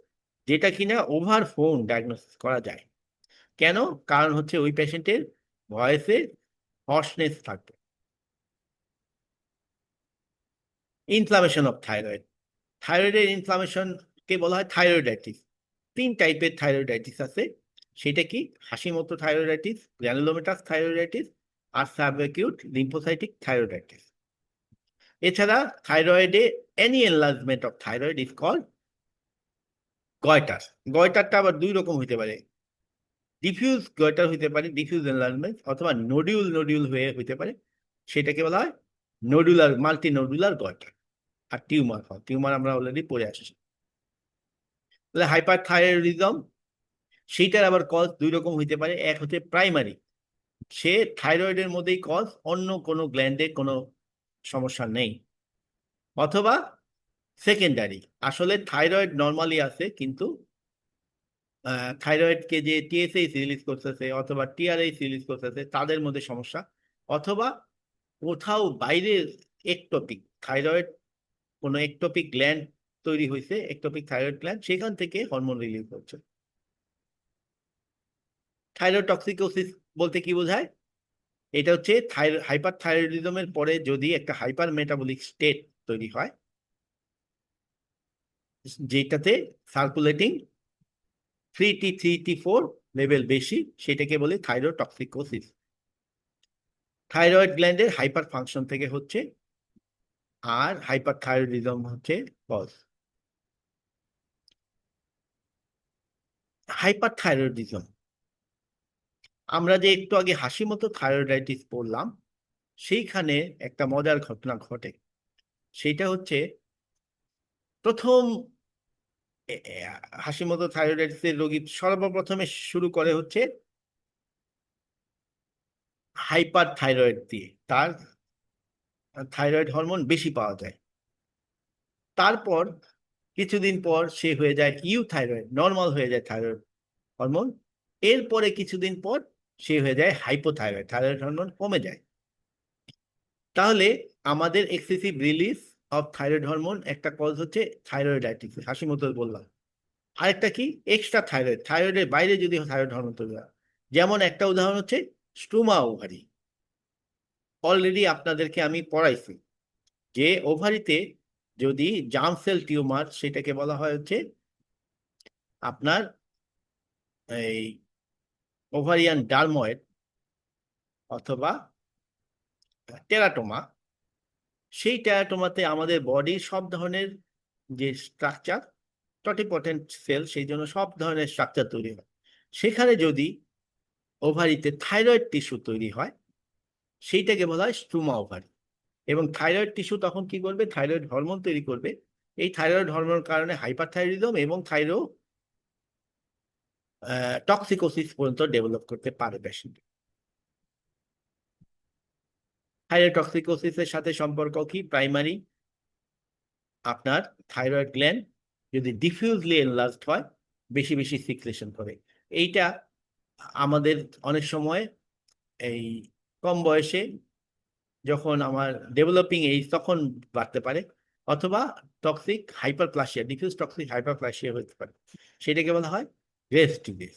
Speaker 1: যেটা কিনা ওভার ফোন ডায়াগনোসিস করা যায়। কেন? কারণ হচ্ছে ওই পেশেন্টের ভয়েসে হর্সনেস থাকবে। ইনফ্লামেশন অফ থাইরয়েড, থাইরয়েডের ইনফ্লামেশনকে বলা হয় থাইরয়েডাইটিস। তিন টাইপের থাইরয়েডাইটিস আছে, সেটা কি? Hashimoto thyroiditis, granulomatous thyroiditis, আর সাবঅ্যাকিউট লিম্ফোসাইটিক থাইরয়েডাইটিস। এছাড়া থাইরয়েডে any enlargement of thyroid is called goitre. গয়টারটা আবার দুই রকম হইতে পারে, ডিফিউজ গয়টার হইতে পারে, ডিফিউজ এনলার্জমেন্ট, অথবা নোডিউল নোডিউল হয়ে হইতে পারে, সেটাকে বলা হয় নোডুলার, মাল্টি নোডুলার গয়টার। আর টিউমার হয়, টিউমার আমরা অলরেডি পড়ে আসছি। তাহলে হাইপার থাইরয়েডিজম, সেইটার আবার কজ দুই রকম হইতে পারে। এক হচ্ছে প্রাইমারি, সে থাইরয়েডের মধ্যেই কজ, অন্য কোনো গ্ল্যান্ডে কোনো সমস্যা নেই। অথবা সেকেন্ডারি, আসলে থাইরয়েড নর্মালি আছে, কিন্তু থাইরয়েডকে যে টিএসএইচ রিলিজ করতেছে অথবা টিআরএইচ রিলিজ করতেছে তাদের মধ্যে সমস্যা। অথবা কোথাও বাইরে একটোপিক থাইরয়েড, কোনো একটোপিক গ্ল্যান্ড তৈরি হয়েছে, একটোপিক থাইরয়েড গ্ল্যান্ড, সেখান থেকে হরমোন রিলিজ হচ্ছে। থাইরোটক্সিকোসিস বলতে কি বোঝায়? এটা হচ্ছে হাইপার থাইরয়েডিজমের পরে যদি একটা হাইপার মেটাবলিক স্টেট তৈরি হয়, যেটাতে সার্কুলেটিং 3T3T4 লেভেল বেশি, সেটাকে বলে থাইরোটক্সিকোসিস। থাইরয়েড গ্ল্যান্ডের হাইপার ফাংশন থেকে হচ্ছে, আর হাইপার থাইরয়েডিজম হচ্ছে কজ। হাইপার থাইরয়েডিজম, আমরা যে একটু আগে হাসি মতো থাইরয়েডাইটিস পড়লাম, সেইখানে একটা মজার ঘটনা ঘটে। সেটা হচ্ছে প্রথম হাসি মতো থাইরয়েডাইটিসের রোগী সর্বপ্রথমে শুরু করে হচ্ছে হাইপার থাইরয়েড দিয়ে, তার থাইরয়েড হরমোন বেশি পাওয়া যায়। তারপর কিছুদিন পর সে হয়ে যায় ইউথাইরয়েড, নর্মাল হয়ে যায় থাইরয়েড হরমোন। এরপরে কিছুদিন পর সে হয়ে যায় হাইপোথাইরয়েড, থাইরয়েড হরমোন কমে যায়। তাহলে আমাদের excessive release of thyroid hormone একটা কজ হচ্ছে থাইরয়েডাইটিস, হাসি মতো বললাম। আরেকটা কি? এক্সট্রা থাইরয়েড, থাইরয়েডের বাইরে যদি থাইরয়েড হরমোন তৈরি হয়। যেমন একটা উদাহরণ হচ্ছে স্টুমা ওভারি। অলরেডি আপনাদেরকে আমি পড়াইছি যে ওভারিতে যদি জার্ম সেল টিউমার, সেটাকে বলা হয় হচ্ছে আপনার এই ওভারিয়ান ডার্ময়েড অথবা টেরাটোমা। সেই টেরাটোমাতে আমাদের বডির সব ধরনের যে স্ট্রাকচার, টটিপটেন্ট সেল, সেই জন্য সব ধরনের স্ট্রাকচার তৈরি হয়। সেখানে যদি ওভারিতে থাইরয়েড টিস্যু তৈরি হয়, সেইটাকে বলা হয় স্টুমা ওভারি। এবং থাইরয়েড টিস্যু তখন কি করবে? থাইরয়েড হরমোন তৈরি করবে। এই থাইরয়েড হরমোনের কারণে হাইপারথাইরয়েডিজম এবং টক্সিকোসিস পর্যন্ত ডেভেলপ করতে পারে পেশেন্ট। থাইরোটক্সিকোসিসের সাথে সম্পর্ক কি? প্রাইমারি, আপনার থাইরয়েড গ্ল্যান্ড যদি ডিফিউজলি এনলার্জড হয়, বেশি বেশি সিক্রেশন করে। এইটা আমাদের অনেক সময় এই কম বয়সে, যখন আমার ডেভেলপিং এইজ, তখন বাড়তে পারে। অথবা toxic hyperplasia, diffuse toxic hyperplasia হতে পারে, সেটাকে বলা হয় গ্রেভস ডিজিজ।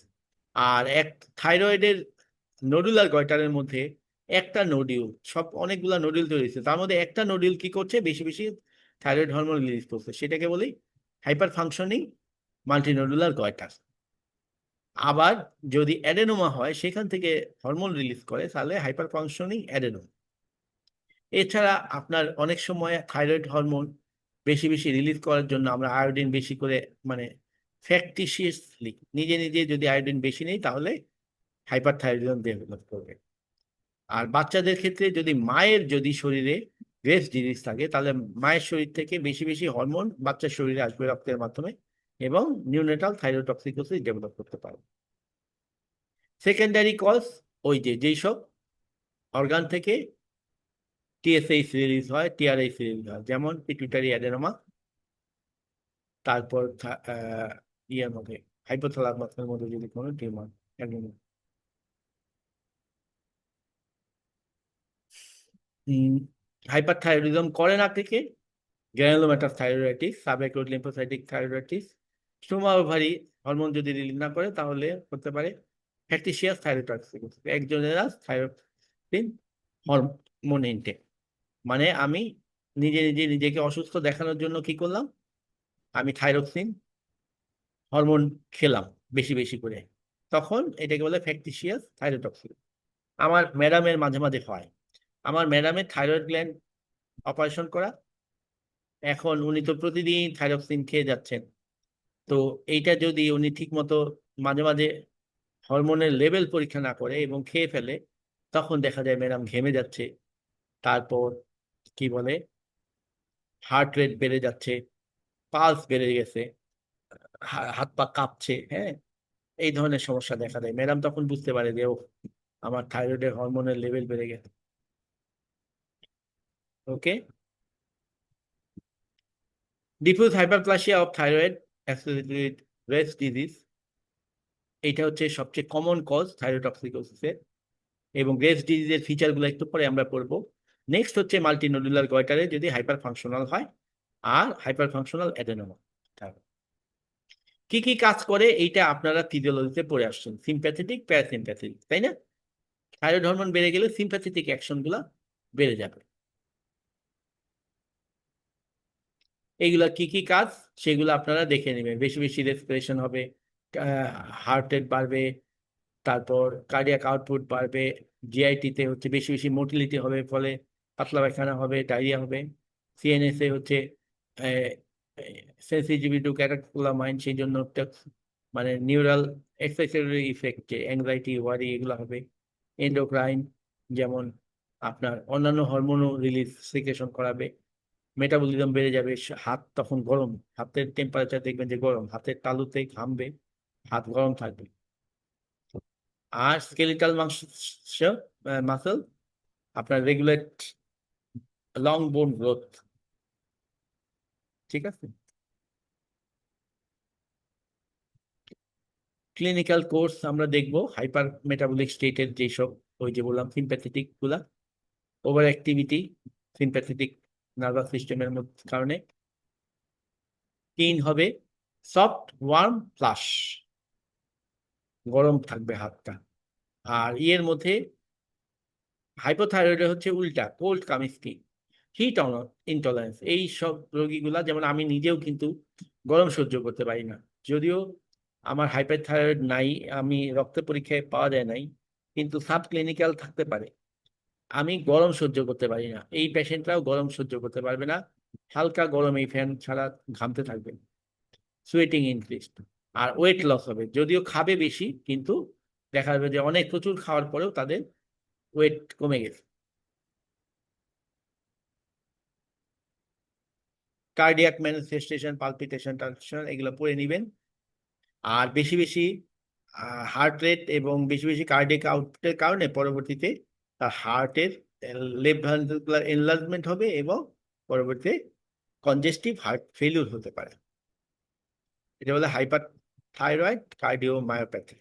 Speaker 1: আর এক থাইরয়েডের নডুলার গয়টারের মধ্যে একটা নডিউল, সব অনেকগুলা নডিউল তৈরি হয়েছে, তার মধ্যে একটা নডিউল কি করছে, বেশি বেশি থাইরয়েড হরমোন রিলিজ করছে, সেটাকে বলি হাইপার ফাংশনিং মাল্টিনোডুলার গয়টার। আবার যদি অ্যাডেনোমা হয়, সেখান থেকে হরমোন রিলিজ করে, তাহলে হাইপার ফাংশনিং অ্যাডেনোমা। এছাড়া আপনার অনেক সময় থাইরয়েড হরমোন বেশি বেশি রিলিজ করার জন্য আমরা আয়োডিন বেশি করে, মানে ফ্যাক্টিসিয়াসলি নিজে নিজে যদি আয়োডিন বেশি নেই, তাহলে হাইপার থাইরয়েডিজম ডেভেলপ করবে। আর বাচ্চাদের ক্ষেত্রে যদি শরীরে গ্রেভস ডিজিজ থাকে, তাহলে মায়ের শরীর থেকে বেশি বেশি হরমোন বাচ্চার শরীরে আসবে রক্তের মাধ্যমে, এবং নিউনেটাল থাইরোটক্সিকোসিস ডেভেলপ করতে পারে। সেকেন্ডারি কজ, ওই যে যেই সব অর্গান থেকে টিএসএইচ রিলিজ হয়, টিআরএইচ রিলিজ হয়, যেমন পিটুইটারি অ্যাডেনোমা, তারপর ইয়ের মধ্যে হাইপোথ্যালামাসের মধ্যে যদি কোনো টিউমার অ্যাডেনোমা। হাইপারথাইরয়েডিজম করে না থেকে granulomatous thyroiditis, subacute lymphocytic thyroiditis. Struma ovarii hormone যদি রিলিজ না করে, তাহলে হতে পারে factitious thyroiditis, exogenous thyroid hormone intake. মানে আমি নিজে নিজে নিজেকে অসুস্থ দেখানোর জন্য কি করলাম, আমি থাইরক্সিন হরমোন খেলাম বেশি বেশি করে, তখন এটাকে বলে ফ্যাকটিসিয়াস থাইরোটক্সিন। আমার ম্যাডামের মাঝে মাঝে হয়। আমার ম্যাডামের থাইরয়েড গ্ল্যান্ড অপারেশন করা, এখন উনি তো প্রতিদিন থাইরক্সিন খেয়ে যাচ্ছেন। তো এইটা যদি উনি ঠিক মতো মাঝে মাঝে হরমোনের লেভেল পরীক্ষা না করে এবং খেয়ে ফেলে, তখন দেখা যায় ম্যাডাম ঘেমে যাচ্ছে, তারপর কি বলে হার্ট রেট বেড়ে যাচ্ছে, পালস বেড়ে গেছে, হাত পা কাঁপছে, হ্যাঁ, এই ধরনের সমস্যা দেখা দেয়। ম্যাডাম তখন বুঝতে পারে যে ও, আমার থাইরয়েডের হরমোনের লেভেল বেড়ে গেছে। Okay. Diffuse hyperplasia of thyroid associated rest disease, এটা হচ্ছে সবচেয়ে কমন কজ থাইরোটক্সিকোসিসের, এবং গ্রেভস ডিজিজের ফিচারগুলো একটু পরে আমরা পড়বো। নেক্সট হচ্ছে মাল্টিনোডুলার গয়টারে যদি হাইপার ফাংশনাল হয়, আর হাইপার ফাংশনাল অ্যাডেনোমা। কি কি কাজ করে এইটা আপনারা ফিজিওলজিতে পড়ে আসছেন, সিম্প্যাথেটিক প্যারাসিম্প্যাথেটিক, তাই না? থাইরয়েড হরমোন বেড়ে গেলে সিম্প্যাথেটিক অ্যাকশন গুলা বেড়ে যাবে। এইগুলা কি কি কাজ, সেগুলো আপনারা দেখে নেবেন। বেশি বেশি রেসপিরেশন হবে, হার্ট রেট বাড়বে, তারপর কার্ডিয়াক আউটপুট বাড়বে, জিআইটি তে হচ্ছে বেশি বেশি মোটিলিটি হবে, ফলে পাতলা পায়খানা হবে, ডায়রিয়া হবে। সিএনএস এ হচ্ছে সেন্সিটিভিটি টু ক্যাটাকোলামাইন, সেই জন্য মানে নিউরাল এক্সাইটেটরি ইফেক্ট, যে অ্যাংজাইটি ওয়ারি এগুলো হবে। এন্ডোক্রাইন, যেমন আপনার অন্যান্য হরমোনও রিলিজ সিক্রেশন করাবে। মেটাবলিজম বেড়ে যাবে, হাত তখন গরম, হাতের টেম্পারেচার দেখবেন যে গরম, হাতের তালুতে ঘামবে, হাত গরম থাকবে। আর স্কেলিটাল মাংস মাসল আপনার রেগুলেট লং বোন গ্রোথ। ঠিক আছে। ক্লিনিক্যাল কোর্স আমরা দেখব হাইপার মেটাবলিক স্টেটের যেসব, ওই যে বললাম সিম্প্যাথেটিক গুলা, ওভার অ্যাক্টিভিটি সিম্প্যাথেটিক নার্ভাস সিস্টেমের কারণে। স্কিন হবে সফট ওয়ার্ম ফ্লাশ, গরম থাকবে হাতটা। আর ইয়ের মধ্যে হাইপোথাইরয়েড হচ্ছে উল্টা, কোল্ড কাম স্কিন, হিট ইনটলারেন্স। এই সব রোগীগুলা, যেমন আমি নিজেও কিন্তু গরম সহ্য করতে পারি না, যদিও আমার হাইপারথাইরয়েড নাই, আমি রক্ত পরীক্ষায় পাওয়া যায় নাই, কিন্তু সাব ক্লিনিক্যাল থাকতে পারে। আমি গরম সহ্য করতে পারি না, এই পেশেন্টরাও গরম সহ্য করতে পারবে না, হালকা গরম এই ফ্যান ছাড়া ঘামতে থাকবে, সোয়েটিং ইনক্রিজ। আর ওয়েট লস হবে, যদিও খাবে বেশি, কিন্তু দেখা যাবে যে অনেক প্রচুর খাওয়ার পরেও তাদের ওয়েট কমে গেছে। কার্ডিয়াক ম্যানিফেস্টেশন, পালপিটেশন, টালপিটেশন, এগুলো পড়ে নিবেন। আর বেশি বেশি হার্ট রেট এবং বেশি বেশি কার্ডিয়াক আউটপুটের কারণে পরবর্তীতে তার হার্টের লেফট ভেন্ট্রিকুলার এনলার্জমেন্ট হবে, এবং পরবর্তীতে কনজেস্টিভ হার্ট ফেলিউর হতে পারে। এটা বলে হাইপার থাইরয়েড কার্ডিওমায়োপ্যাথি।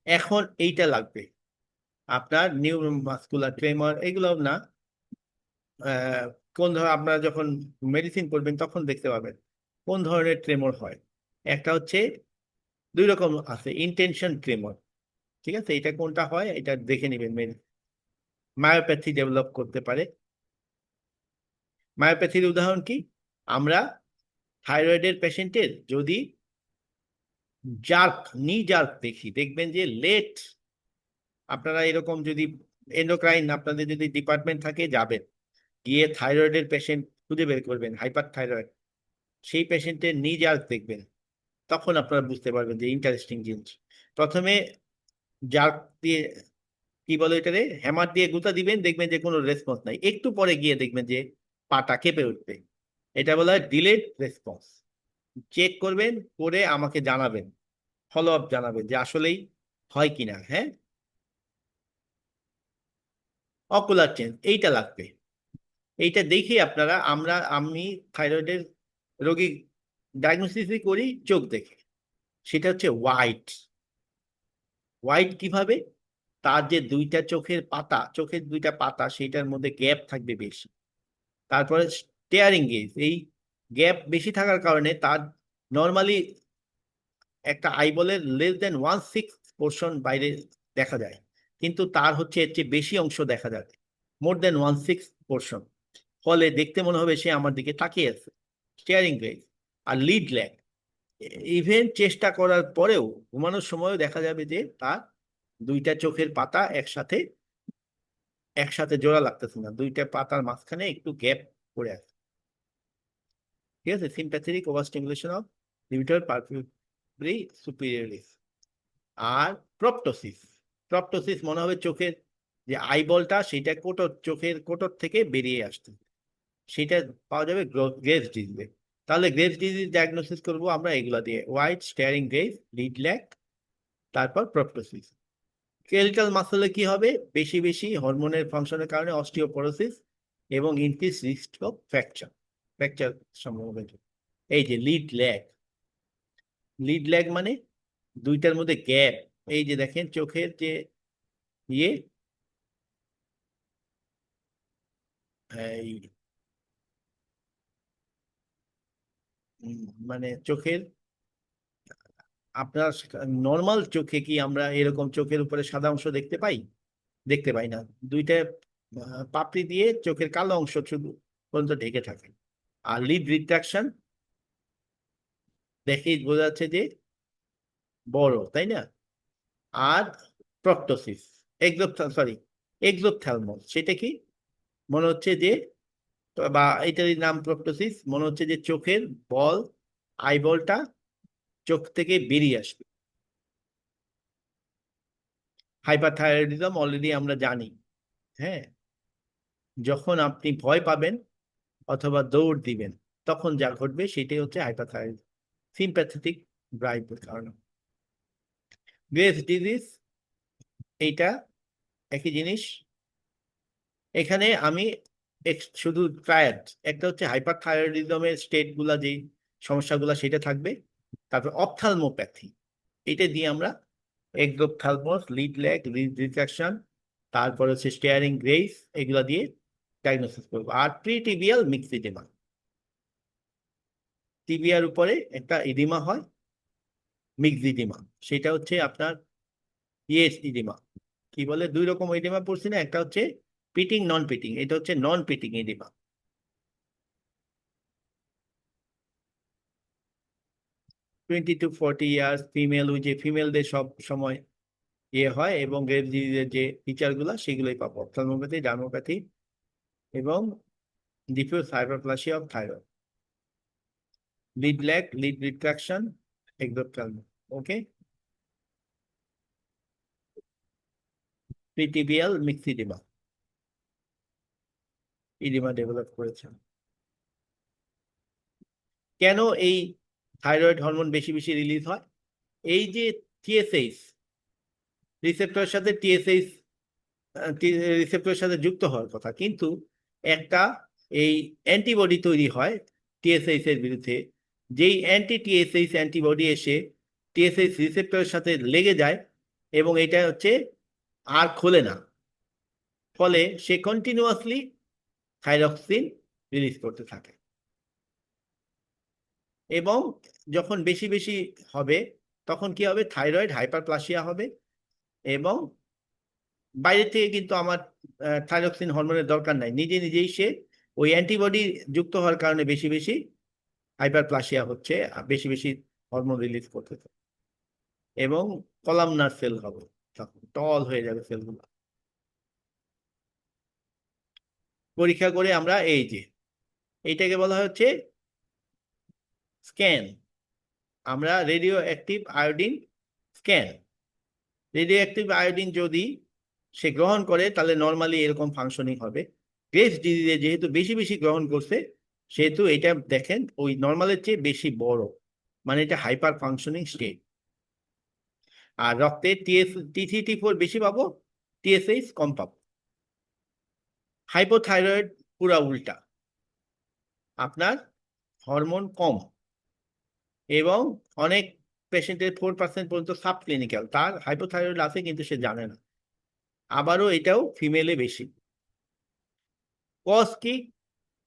Speaker 1: এখন এইটা লাগবে আপনার নিউরোমাস্কুলার ট্রেমর, এগুলো না, আহ, কোন ধর আপনারা যখন মেডিসিন করবেন তখন দেখতে পাবেন কোন ধরনের ট্রেমর হয়। একটা হচ্ছে দুই রকম আছে, ইনটেনশন ট্রেমর, ঠিক আছে? এটা কোনটা হয় এটা দেখে নেবেন। মায়োপ্যাথি ডেভেলপ করতে পারে। মায়োপ্যাথির উদাহরণ কি? আমরা থাইরয়েডের পেশেন্টের যদি জার্ক দেখি, দেখবেন যে লেট, আপনারা এরকম যদি এন্ডোক্রাইন আপনাদের যদি ডিপার্টমেন্ট থাকে যাবেন, গিয়ে থাইরয়েডের পেশেন্ট খুঁজে বের করবেন, হাইপার থাইরয়েড, সেই পেশেন্টের জার্ক দেখবেন, তখন আপনারা বুঝতে পারবেন যে ইন্টারেস্টিং জিনিস। প্রথমে জার্ক দিয়ে, কি বলে এটারে, হ্যামার দিয়ে গুঁতা দিবেন, দেখবেন যে কোনো রেসপন্স নাই, একটু পরে গিয়ে দেখবেন যে পাটা কেঁপে উঠবে। এটা বলা হয় ডিলেড রেসপন্স। চেক করবেন, করে আমাকে জানাবেন, ফলো আপ জানাবেন যে আসলেই হয় কিনা। হ্যাঁ, অকুলার চেঞ্জ এইটা লাগবে। এইটা দেখে আপনারা, আমি থাইরয়েডের রোগী ডায়াগনোসিস করি চোখ দেখে, সেটা হচ্ছে হোয়াইট। হোয়াইট কিভাবে? তার যে দুইটা চোখের পাতা, চোখের দুইটা পাতা, সেটার মধ্যে গ্যাপ থাকবে বেশি। তারপরে স্টেয়ারিং গেজ, এই গ্যাপ বেশি থাকার কারণে তার নর্মালি একটা আইবলের লেস দেন 1/6 পোর্শন বাইরে দেখা যায়, কিন্তু তার হচ্ছে এর চেয়ে বেশি অংশ দেখা যাবে, মোর দেন 1/6 পোর্শন। ফলে দেখতে মনে হবে সে আমার দিকে তাকিয়ে আছে, স্টেয়ারিং গেজ। আর লিড ল্যাগ, ইভেন চেষ্টা করার পরেও ঘুমানোর সময়ও দেখা যাবে যে তার দুইটা চোখের পাতা একসাথে একসাথে জোড়া লাগতেছে না, দুইটা পাতার মাঝখানে একটু গ্যাপ পড়ে আছে। ঠিক আছে, সিম্প্যাথেটিক ওভার স্টিমুলেশন অফ লিবিডর পালপেব্রি সুপিরিয়রিস। আর প্রপটোসিস, প্রপটোসিস মনে হবে চোখের যে আইবলটা সেটা কোটর, চোখের কোটর থেকে বেরিয়ে আসছে, সেটা পাওয়া যাবে গ্রেভস ডিজিজে। তাহলে গ্রেভস ডিজিজ ডায়াগনোসিস করবো আমরা এগুলা দিয়ে, white, staring grave, lid lag, তারপর প্রপটোসিস। স্কেলিটাল মাসলে কি হবে? বেশি বেশি হরমোনের ফাংশনের কারণে অস্টিওপোরোসিস এবং increase risk of fracture, fracture সম্ভাবনা। এই যে লিড ল্যাগ, লিড ল্যাগ মানে দুইটার মধ্যে গ্যাপ। এই যে দেখেন চোখের যে ইয়ে, এই মানে চোখের, আপনার নর্মাল চোখে কি আমরা এরকম চোখের উপরে সাদা অংশ দেখতে পাই? দেখতে পাই না। দুইটা পাপড়ি দিয়ে চোখের কালো অংশ শুধু পর্যন্ত ঢেকে থাকে। আর লিড রিট্রাকশন দেখেই বোঝা যাচ্ছে যে বড়, তাই না? আর প্রপটোসিস, সরি, এক্সোপথ্যালমস, সেটা কি? মনে হচ্ছে যে, বা এটারই নাম প্রপটোসিস, মনে হচ্ছে যে চোখের বল, আইবলটা চোখ থেকে বেরিয়ে আসবে। হাইপারথাইরয়েডিজম অলরেডি আমরা জানি। হ্যাঁ, যখন আপনি ভয় পাবেন অথবা দৌড় দিবেন, তখন যা ঘটবে সেটাই হচ্ছে হাইপারথাইরয়েডিজম, সিম্প্যাথেটিক ড্রাইভের কারণে। গ্রেভস ডিজিজ, এইটা একই জিনিস। এখানে আমি শুধু ট্রায়াড, একটা হচ্ছে হাইপারথাইরয়েডিজমের স্টেট গুলা, যে সমস্যাগুলা সেটা থাকবে। তারপর অপথ্যালমোপ্যাথি, এটা দিয়ে আমরা এক্সোপথ্যালমস, লিড ল্যাগ, রিট্রাকশন, তারপর হচ্ছে স্টেয়ারিং গ্রেইস, এগুলা দিয়ে ডায়াগনোসিস করবো। আর প্রিটিবিয়াল মিক্স ইডিমা, টিবিয়ার উপরে একটা ইডিমা হয়, মিক্স ইডিমা, সেটা হচ্ছে আপনার ইয়েস ইডিমা। কি বলে, দুই রকম ইডিমা পড়ছি না, একটা হচ্ছে পিটিং, নন পিটিং, এটা হচ্ছে নন পিটিং ইডিমা। 20 to 40 ইয়ার্স ফিমেল, ওই যে ফিমেলদের সব সময় ইয়ে হয়, এবং গ্রেভ ডিজিজের যে ফিচার গুলা সেগুলোই পাবো, অপথ্যালমোপ্যাথি, ডার্মোপ্যাথি এবং diffuse hyperplasia of thyroid, lid lag, lid retraction, exophthalmos. Okay, pretibial myxoedema, oedema develop করেছে। কেন এই থাইরয়েড হরমোন বেশি বেশি রিলিজ হয়? এই যে টিএসএইচ রিসেপ্টরের সাথে, টিএসএইচ রিসেপ্টরের সাথে যুক্ত হওয়ার কথা, কিন্তু একটা এই অ্যান্টিবডি তৈরি হয় টিএসএইচ এর বিরুদ্ধে। যেই অ্যান্টি টিএসএইচ অ্যান্টিবডি এসে টিএসএইচ রিসেপ্টরের সাথে লেগে যায়, এবং এটা হচ্ছে আর খোলে না, ফলে সে কন্টিনিউয়াসলি থাইরক্সিন রিলিজ করতে থাকে। এবং যখন বেশি বেশি হবে, তখন কি হবে, থাইরয়েড হাইপারপ্লাসিয়া হবে। এবং বাইরে থেকে কিন্তু আমার থাইরক্সিন হরমোনের দরকার নাই, নিজে নিজেই সে ওই অ্যান্টিবডি যুক্ত হওয়ার কারণে বেশি বেশি হাইপারপ্লাসিয়া হচ্ছে, বেশি বেশি হরমোন রিলিজ করতেছে, এবং কলামনার সেল হবে, তখন টল হয়ে যাবে সেলগুলো। পরীক্ষা করে আমরা এই যে এইটাকে বলা হচ্ছে স্ক্যান, আমরা radio active iodine scan. Radio active iodine যদি সে গ্রহণ করে তাহলে নর্মালি এরকম ফাংশনিং হবে। গ্রেভস ডিজিজে যেহেতু বেশি বেশি গ্রহণ করছে, সেহেতু এটা দেখেন ওই নর্মালের চেয়ে বেশি বড়, মানে এটা হাইপার ফাংশনিং স্টেট। আর রক্তে T3 T4 বেশি পাবো, TSH কম পাবো। হাইপোথাইরয়েড পুরা উল্টা, আপনার হরমোন কম, এবং অনেক পেশেন্টের 4% পর্যন্ত সাব ক্লিনিক্যাল, তার হাইপোথাইরয়েড আছে কিন্তু সে জানে না। আবারও এটাও ফিমেলে বেশি। কজ কি?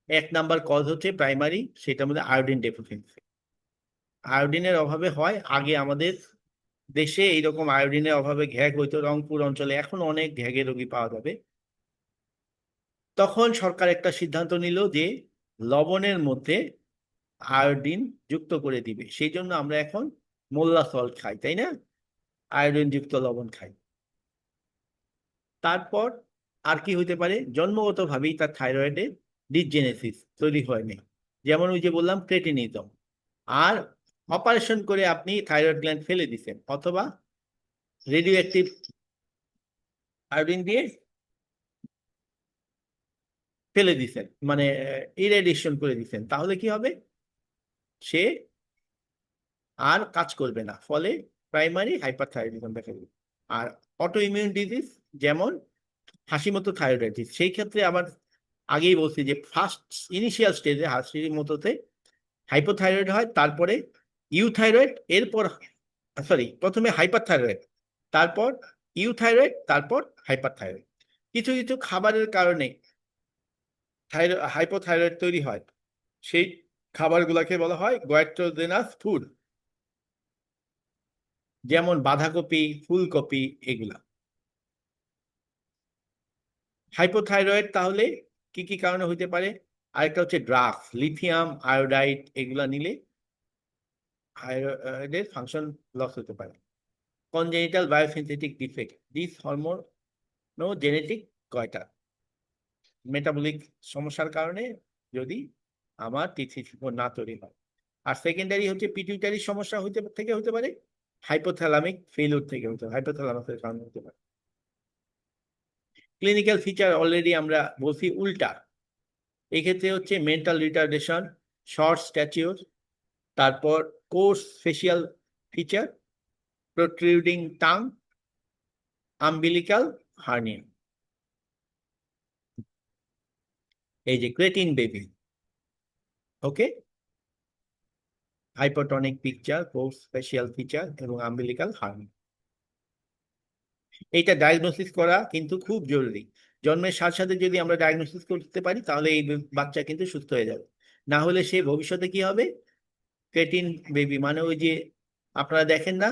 Speaker 1: 1 নাম্বার কজ হচ্ছে প্রাইমারি, সেটার মধ্যে আয়োডিন ডেফিসিয়েন্সি। আয়োডিনের অভাবে হয়, আগে আমাদের দেশে এইরকম আয়োডিনের অভাবে ঘ্যাগ হইতো রংপুর অঞ্চলে, এখন অনেক ঘ্যাগের রোগী পাওয়া যাবে। তখন সরকার একটা সিদ্ধান্ত নিল যে লবণের মধ্যে আয়োডিন যুক্ত করে দিবে, সেই জন্য আমরা এখন মোল্লা সল্ট খাই, তাই না? আয়োডিন যুক্ত লবণ খাই। তারপর আর কি হইতে পারে, জন্মগতভাবেই তার থাইরয়েডে ডিজেনেসিস তৈরি হয়নি, যেমন ওই যে বললাম ক্রেটিনিজম। আর অপারেশন করে আপনি থাইরয়েড গ্ল্যান্ড ফেলে দিচ্ছেন, অথবা রেডিও অ্যাক্টিভ আয়োডিন দিয়ে ফেলে দিচ্ছেন, মানে ইরেডিয়েশন করে দিচ্ছেন, তাহলে কি হবে, সে আর কাজ করবে না, ফলে প্রাইমারি হাইপারথাইরয়েডিজম দেখা দিবে। আর অটো ইমিউন ডিজিজ, যেমন হাসি মতো থাইরয়েডাইটিস, সেই ক্ষেত্রে আবার আগেই বলছি যে ফার্স্ট ইনিশিয়াল স্টেজে হাসির মতোতে হাইপোথাইরয়েড হয়, তারপরে ইউথাইরয়েড, এরপর সরি প্রথমে হাইপারথাইরয়েড, তারপর ইউথাইরয়েড, তারপর হাইপারথাইরয়েড। কিছু কিছু খাবারের কারণে হাইপোথাইরয়েড তৈরি হয়, সেই খাবারগুলোকে বলা হয় গোয়াইট্রোজেনাস ফুড, যেমন বাঁধাকপি, ফুলকপি, এগুলা। হাইপোথাইরয়েড তাহলে কি কি কারণে হইতে পারে? আরেকটা হচ্ছে ড্রাগস, লিথিয়াম আয়োডাইড, এগুলা নিলে থাইরয়েডের ফাংশন লস হতে পারে। Congenital biosynthetic defect, this hormone no genetic কয়টা, মেটাবলিক সমস্যার কারণে যদি আমার T3 না তৈরি হয়। আর সেকেন্ডারি হচ্ছে পিটুইটারি সমস্যা হতে পারে, হাইপোথ্যালামিক ফেলিউর থেকে হতে পারে, হাইপোথ্যালামাসের কারণে হতে পারে। ক্লিনিক্যাল ফিচার অলরেডি আমরা বলছি উল্টা, এক্ষেত্রে হচ্ছে মেন্টাল রিটার্ডেশন, শর্ট স্ট্যাচিউর, তারপর coarse facial feature, protruding tongue, umbilical hernia. এই যে cretin baby, okay, hypotonic picture, coarse facial feature এবং আম্বিলিকাল হার্নিয়া। এইটা ডায়াগনোসিস করা কিন্তু খুব জরুরি। জন্মের সাথে সাথে যদি আমরা ডায়াগনোসিস করতে পারি তাহলে এই বাচ্চা কিন্তু সুস্থ হয়ে যাবে, না হলে সে ভবিষ্যতে কি হবে, ক্রেটিন বেবি, মানে ওই যে আপনারা দেখেন না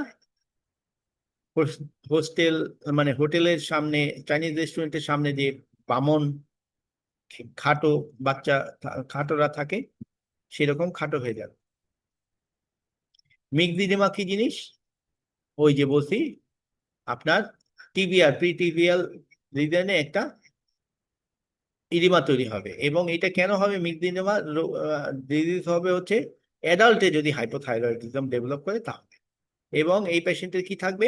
Speaker 1: হোস্টেল, মানে হোটেলের সামনে, চাইনিজ রেস্টুরেন্টের সামনে যে বামন খাটো বাচ্চা, খাটোরা থাকে, সেরকম খাটো হয়ে যাবে। মিক্সিডিমা কি জিনিস? ওই যে বলছি আপনার টিবিআর প্রিটিবিয়াল রিজনে একটা ইডিমা তৈরি হবে, এবং এটা কেন হবে মিক্সিডিমা ডিজিজ হবে হচ্ছে অ্যাডাল্টে যদি হাইপোথাইরয়েডিজম ডেভেলপ করে তাহলে। এবং এই পেশেন্টের কি থাকবে,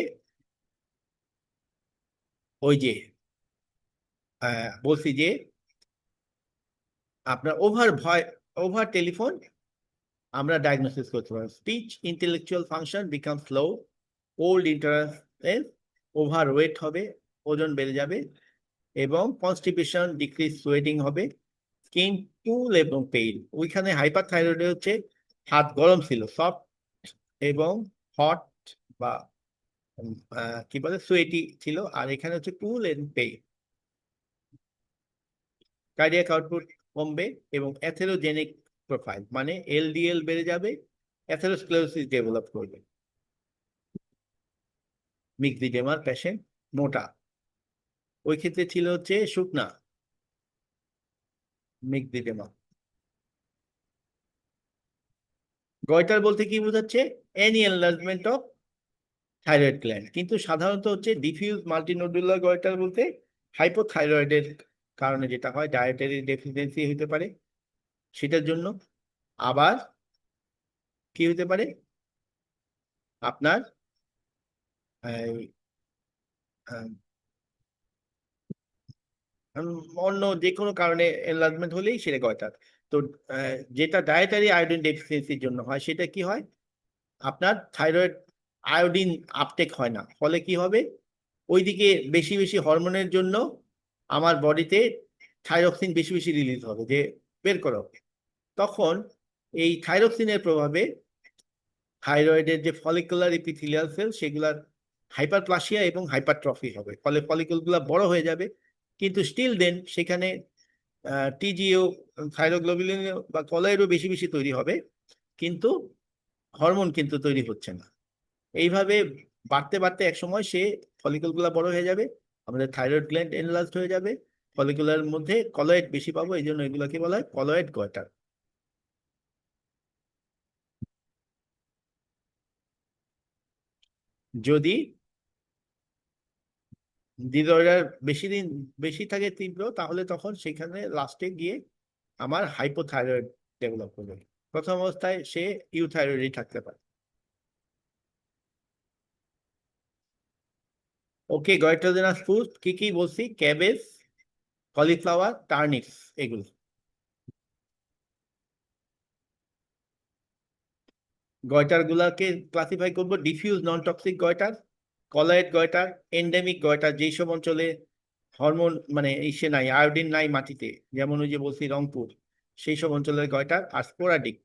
Speaker 1: ওই যে বলছি যে আপনার ওভার টেলিফোন আমরা ডায়াগনোসিস করতে পারি। Speech intellectual function become slow, cold interest, overweight হবে, ওজন বেড়ে যাবে, এবং কনস্টিপেশন, ডিক্রিজ সোয়েটিং হবে, স্কিন কুল এবং পেইল। ওইখানে হাইপারথাইরয়েড হচ্ছে হাত গরম ছিল, সফট এবং হট, বা কি বলে সোয়েটি ছিল, আর এখানে হচ্ছে cool and pale. Cardiac output কমবে, এবং অ্যাথেরোজেনিক প্রোফাইল, মানে এলডিএল বেড়ে যাবে, অ্যাথেরোস্ক্লেরোসিস ডেভেলপ করবে। মিক্সিডেমার পেশেন্ট মোটা, ওই ক্ষেত্রে ছিল হচ্ছে শুকনা মিক্সিডেমা। গয়টার বলতে কি বোঝাচ্ছে? Any enlargement of thyroid gland, কিন্তু সাধারণত হচ্ছে ডিফিউজ মাল্টিনোডুলার গয়টার বলতে হাইপোথাইরয়েডের কারণে যেটা হয়, ডায়েটারি ডেফিসিয়েন্সি হতে পারে সেটার জন্য। আবার কি হতে পারে আপনার এই, আহ, অন্য যে কোনো কারণে এনলার্জমেন্ট হলেই সেটা গয়টার। তো যেটা ডায়েটারি আয়োডিন ডেফিসিয়েন্সির জন্য হয় সেটা কি হয়, আপনার থাইরয়েড আয়োডিন আপটেক হয় না, ফলে কি হবে, ওইদিকে বেশি বেশি হরমোনের জন্য আমার বডিতে থাইরক্সিন বেশি বেশি রিলিজ হবে, যে বের করো। তখন এই থাইরক্সিনের প্রভাবে থাইরয়েডের যে ফলিকুলার এপিথেলিয়াল সেল সেগুলার হাইপারপ্লাসিয়া এবং হাইপারট্রফি হবে, ফলে ফলিকুলগুলো বড় হয়ে যাবে, কিন্তু স্টিল দেন সেখানে টিজিও, থাইরোগ্লোবুলিন বা কলয়েডও বেশি বেশি তৈরি হবে, কিন্তু হরমোন কিন্তু তৈরি হচ্ছে না। এইভাবে বাড়তে বাড়তে এক সময় সে ফলিকুলগুলো বড় হয়ে যাবে, আমাদের থাইরয়েড গ্ল্যান্ড এনলার্জড হয়ে যাবে, ফলিকুলার মধ্যে কলয়েড বেশি পাবো, এই জন্য এগুলোকে বলা হয় কলয়েড গয়টার। যদি ডিসঅর্ডার বেশি দিন বেশি থাকে তীব্র, তাহলে তখন সেখানে লাস্টে গিয়ে আমার হাইপোথাইরয়েড ডেভেলপ করবে। প্রথম অবস্থায় সে ইউথাইরয়েডই থাকতে পারে। ওকে, গয়ট্রোজেনাস ফুড কি কি বলছি? ক্যাবেজ, কলিফ্লাওয়ার, টার্নিপস, এগুলো। গয়টার গুলাকে ক্লাসিফাই করবো diffuse non toxic goitre, colloid goitre, endemic goitre যেই সব অঞ্চলে হরমোন মানে ইসে নাই, আয়োডিন নাই মাটিতে, যেমন ওই যে বলছি রংপুর, সেই সব অঞ্চলের গয়টার। আর স্পোরাডিক,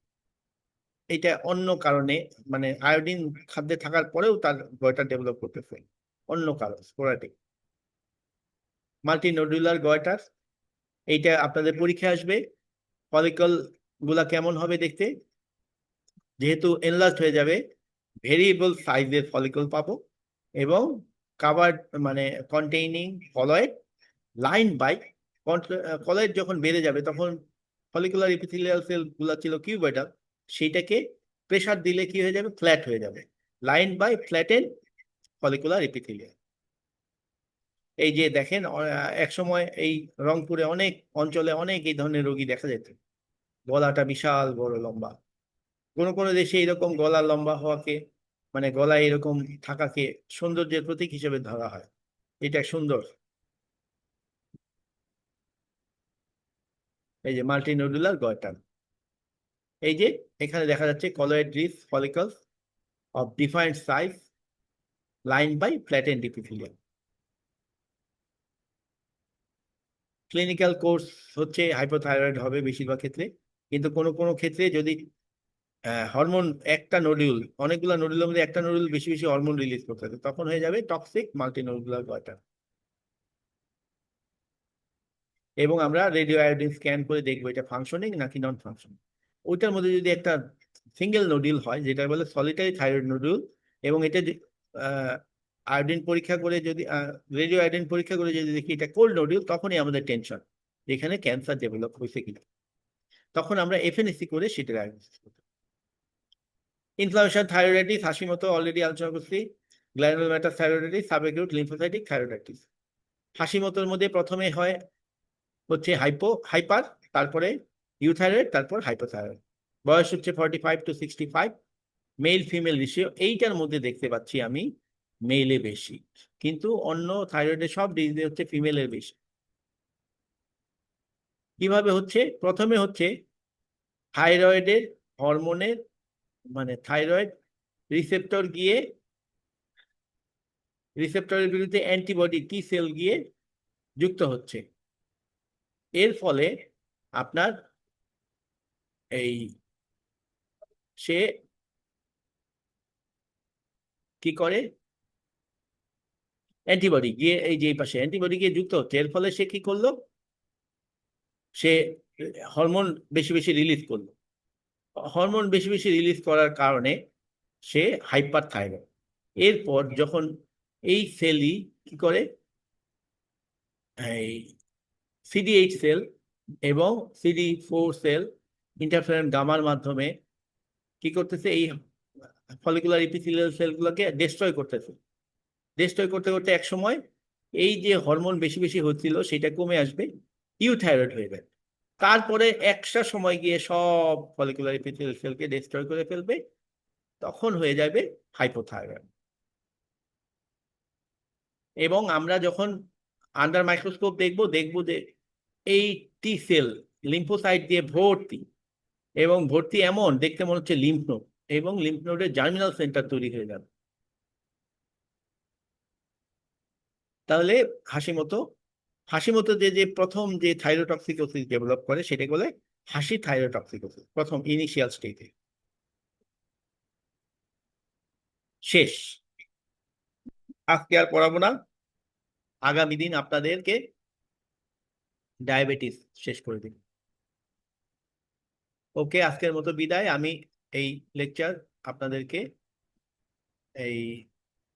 Speaker 1: এটা অন্য কারণে, মানে আয়োডিন খাদ্যে থাকার পরেও তার গয়টার ডেভেলপ করতেছে, অন্য কারণ স্পোরাডিক। মাল্টিনোডুলার গয়টার, এইটা আপনাদের পরীক্ষা আসবে। ফলিকল গুলা কেমন হবে দেখতে, যেহেতু এনলার্জ হয়ে যাবে, ভেরিয়েবল সাইজের ফলিকল পাবো, এবং কাভার্ড মানে containing colloid, line by colloid যখন বেড়ে যাবে তখন ফলিকুলার এপিথেলিয়াল সেল গুলা ছিল কিউবয়েডাল, সেইটাকে প্রেসার দিলে কি হয়ে যাবে, ফ্ল্যাট হয়ে যাবে, line by flatten follicular epithelial. এই যে দেখেন এক সময় এই রংপুরে অনেক অঞ্চলে অনেক এই ধরনের রোগী দেখা যেত, গলাটা বিশাল বড় লম্বা। কোনো কোনো দেশে এরকম গলা লম্বা হওয়াকে, মানে গলায় এরকম থাকাকে সৌন্দর্যের প্রতীক হিসেবে ধরা হয়, এটা সুন্দর। এই যে মাল্টিনোডুলার গয়টার, এই যে এখানে দেখা যাচ্ছে colloid rich follicles of defined size, line by flattened epithelium. Clinical course হচ্ছে হাইপোথাইরয়েড হবে বেশিরভাগ ক্ষেত্রে, কিন্তু কোনো কোনো ক্ষেত্রে যদি হরমোন একটা নডিউল, অনেকগুলো নডিউলের মধ্যে একটা নডিউল বেশি বেশি হরমোন রিলিজ করতে হবে, তখন হয়ে যাবে টক্সিক মাল্টিনোডুলার গয়টার। এবং আমরা রেডিও আয়োডিন স্ক্যান করে দেখবো এটা ফাংশনিং নাকি নন ফাংশনিং। ওইটার মধ্যে যদি একটা সিঙ্গেল নোডিউল হয়, যেটা বলে সলিটারি থাইরয়েড নোডিউল, এবং এটা আয়োডিন পরীক্ষা করে যদি রেডিও আয়োডিন পরীক্ষা করে যদি দেখি এটা কোল্ড নোডিউল, তখনই আমাদের টেনশন এখানে ক্যান্সার ডেভেলপ হয়েছে কিনা, তখন আমরা এফএনএসি করে সেটা ডায়াগনোসিস করতে। ইনফ্লামেশন থাইরয়েডাইটিস, হাসি মতো অলরেডি আলোচনা করছি। গ্ল্যানুলোমাটাস থাইরয়েডাইটিস, সাবঅ্যাকিউট লিম্ফোসাইটিক থাইরয়েডাইটিস। হাসি মতোর মধ্যে প্রথমে হয় হচ্ছে হাইপার, তারপরে ইউথাইরয়েড, তারপর হাইপোথাইরয়েড। বয়স হচ্ছে 45 to 65। মেল ফিমেল রেশিও এইটার মধ্যে দেখতে পাচ্ছি আমি মেলে বেশি, কিন্তু অন্য থাইরয়েডের সব ডিজিজে হচ্ছে ফিমেলের বেশি। কিভাবে হচ্ছে? প্রথমে হচ্ছে থাইরয়েডের হরমোনের, মানে থাইরয়েড রিসেপ্টর গিয়ে, রিসেপ্টরের বিরুদ্ধে অ্যান্টিবডি টি সেল গিয়ে যুক্ত হচ্ছে। এর ফলে আপনার এই সে কি করে, অ্যান্টিবডি গিয়ে এই যে এই পাশে অ্যান্টিবডি গিয়ে যুক্ত হচ্ছে, এর ফলে সে কি করলো, সে হরমোন বেশি বেশি রিলিজ করলো। হরমোন বেশি বেশি রিলিজ করার কারণে সে হাইপার থাইরয়েড। এরপর যখন এই সেলই কি করে, এই CD8 সেল এবং CD4 সেল ইন্টারফেরন গামার মাধ্যমে কি করতেছে, এই ফলিকুলার ইপিথেলিয়াল সেলগুলোকে ডিস্ট্রয় করতেছে। ডিস্ট্রয় করতে করতে এক সময় এই যে হরমোন বেশি বেশি হচ্ছিল সেটা কমে আসবে, ইউথাইরয়েড হয়ে যাবে। তারপরে একটা সময় গিয়ে সব ফলিকুলার ইপিথেলিয়াল সেলকে ডিস্ট্রয় করে ফেলবে, তখন হয়ে যাবে হাইপোথাইরয়েড। এবং আমরা যখন আন্ডার মাইক্রোস্কোপ দেখব, দেখব যে এই টি সেল লিম্ফোসাইট দিয়ে ভর্তি, এবং ভর্তি এমন দেখতে মনে হচ্ছে লিম্ফ নোড, এবং লিম্ফ নোডের জার্মিনাল সেন্টার তৈরি হয়ে যাবে। তাহলে হাসিমতো হাসিমতো যে যে প্রথম যে থাইরোটক্সিকোসিস ডেভেলপ করে সেটাকে বলে হাসি থাইরোটক্সিকোসিস, প্রথম ইনিশিয়াল স্টেজে। শেষ, আজকে আর পড়াবো না, আগামী দিন আপনাদেরকে ডায়াবেটিস শেষ করে দিন। ওকে, আজকের মতো বিদায়। আমি এই লেকচার আপনাদেরকে এই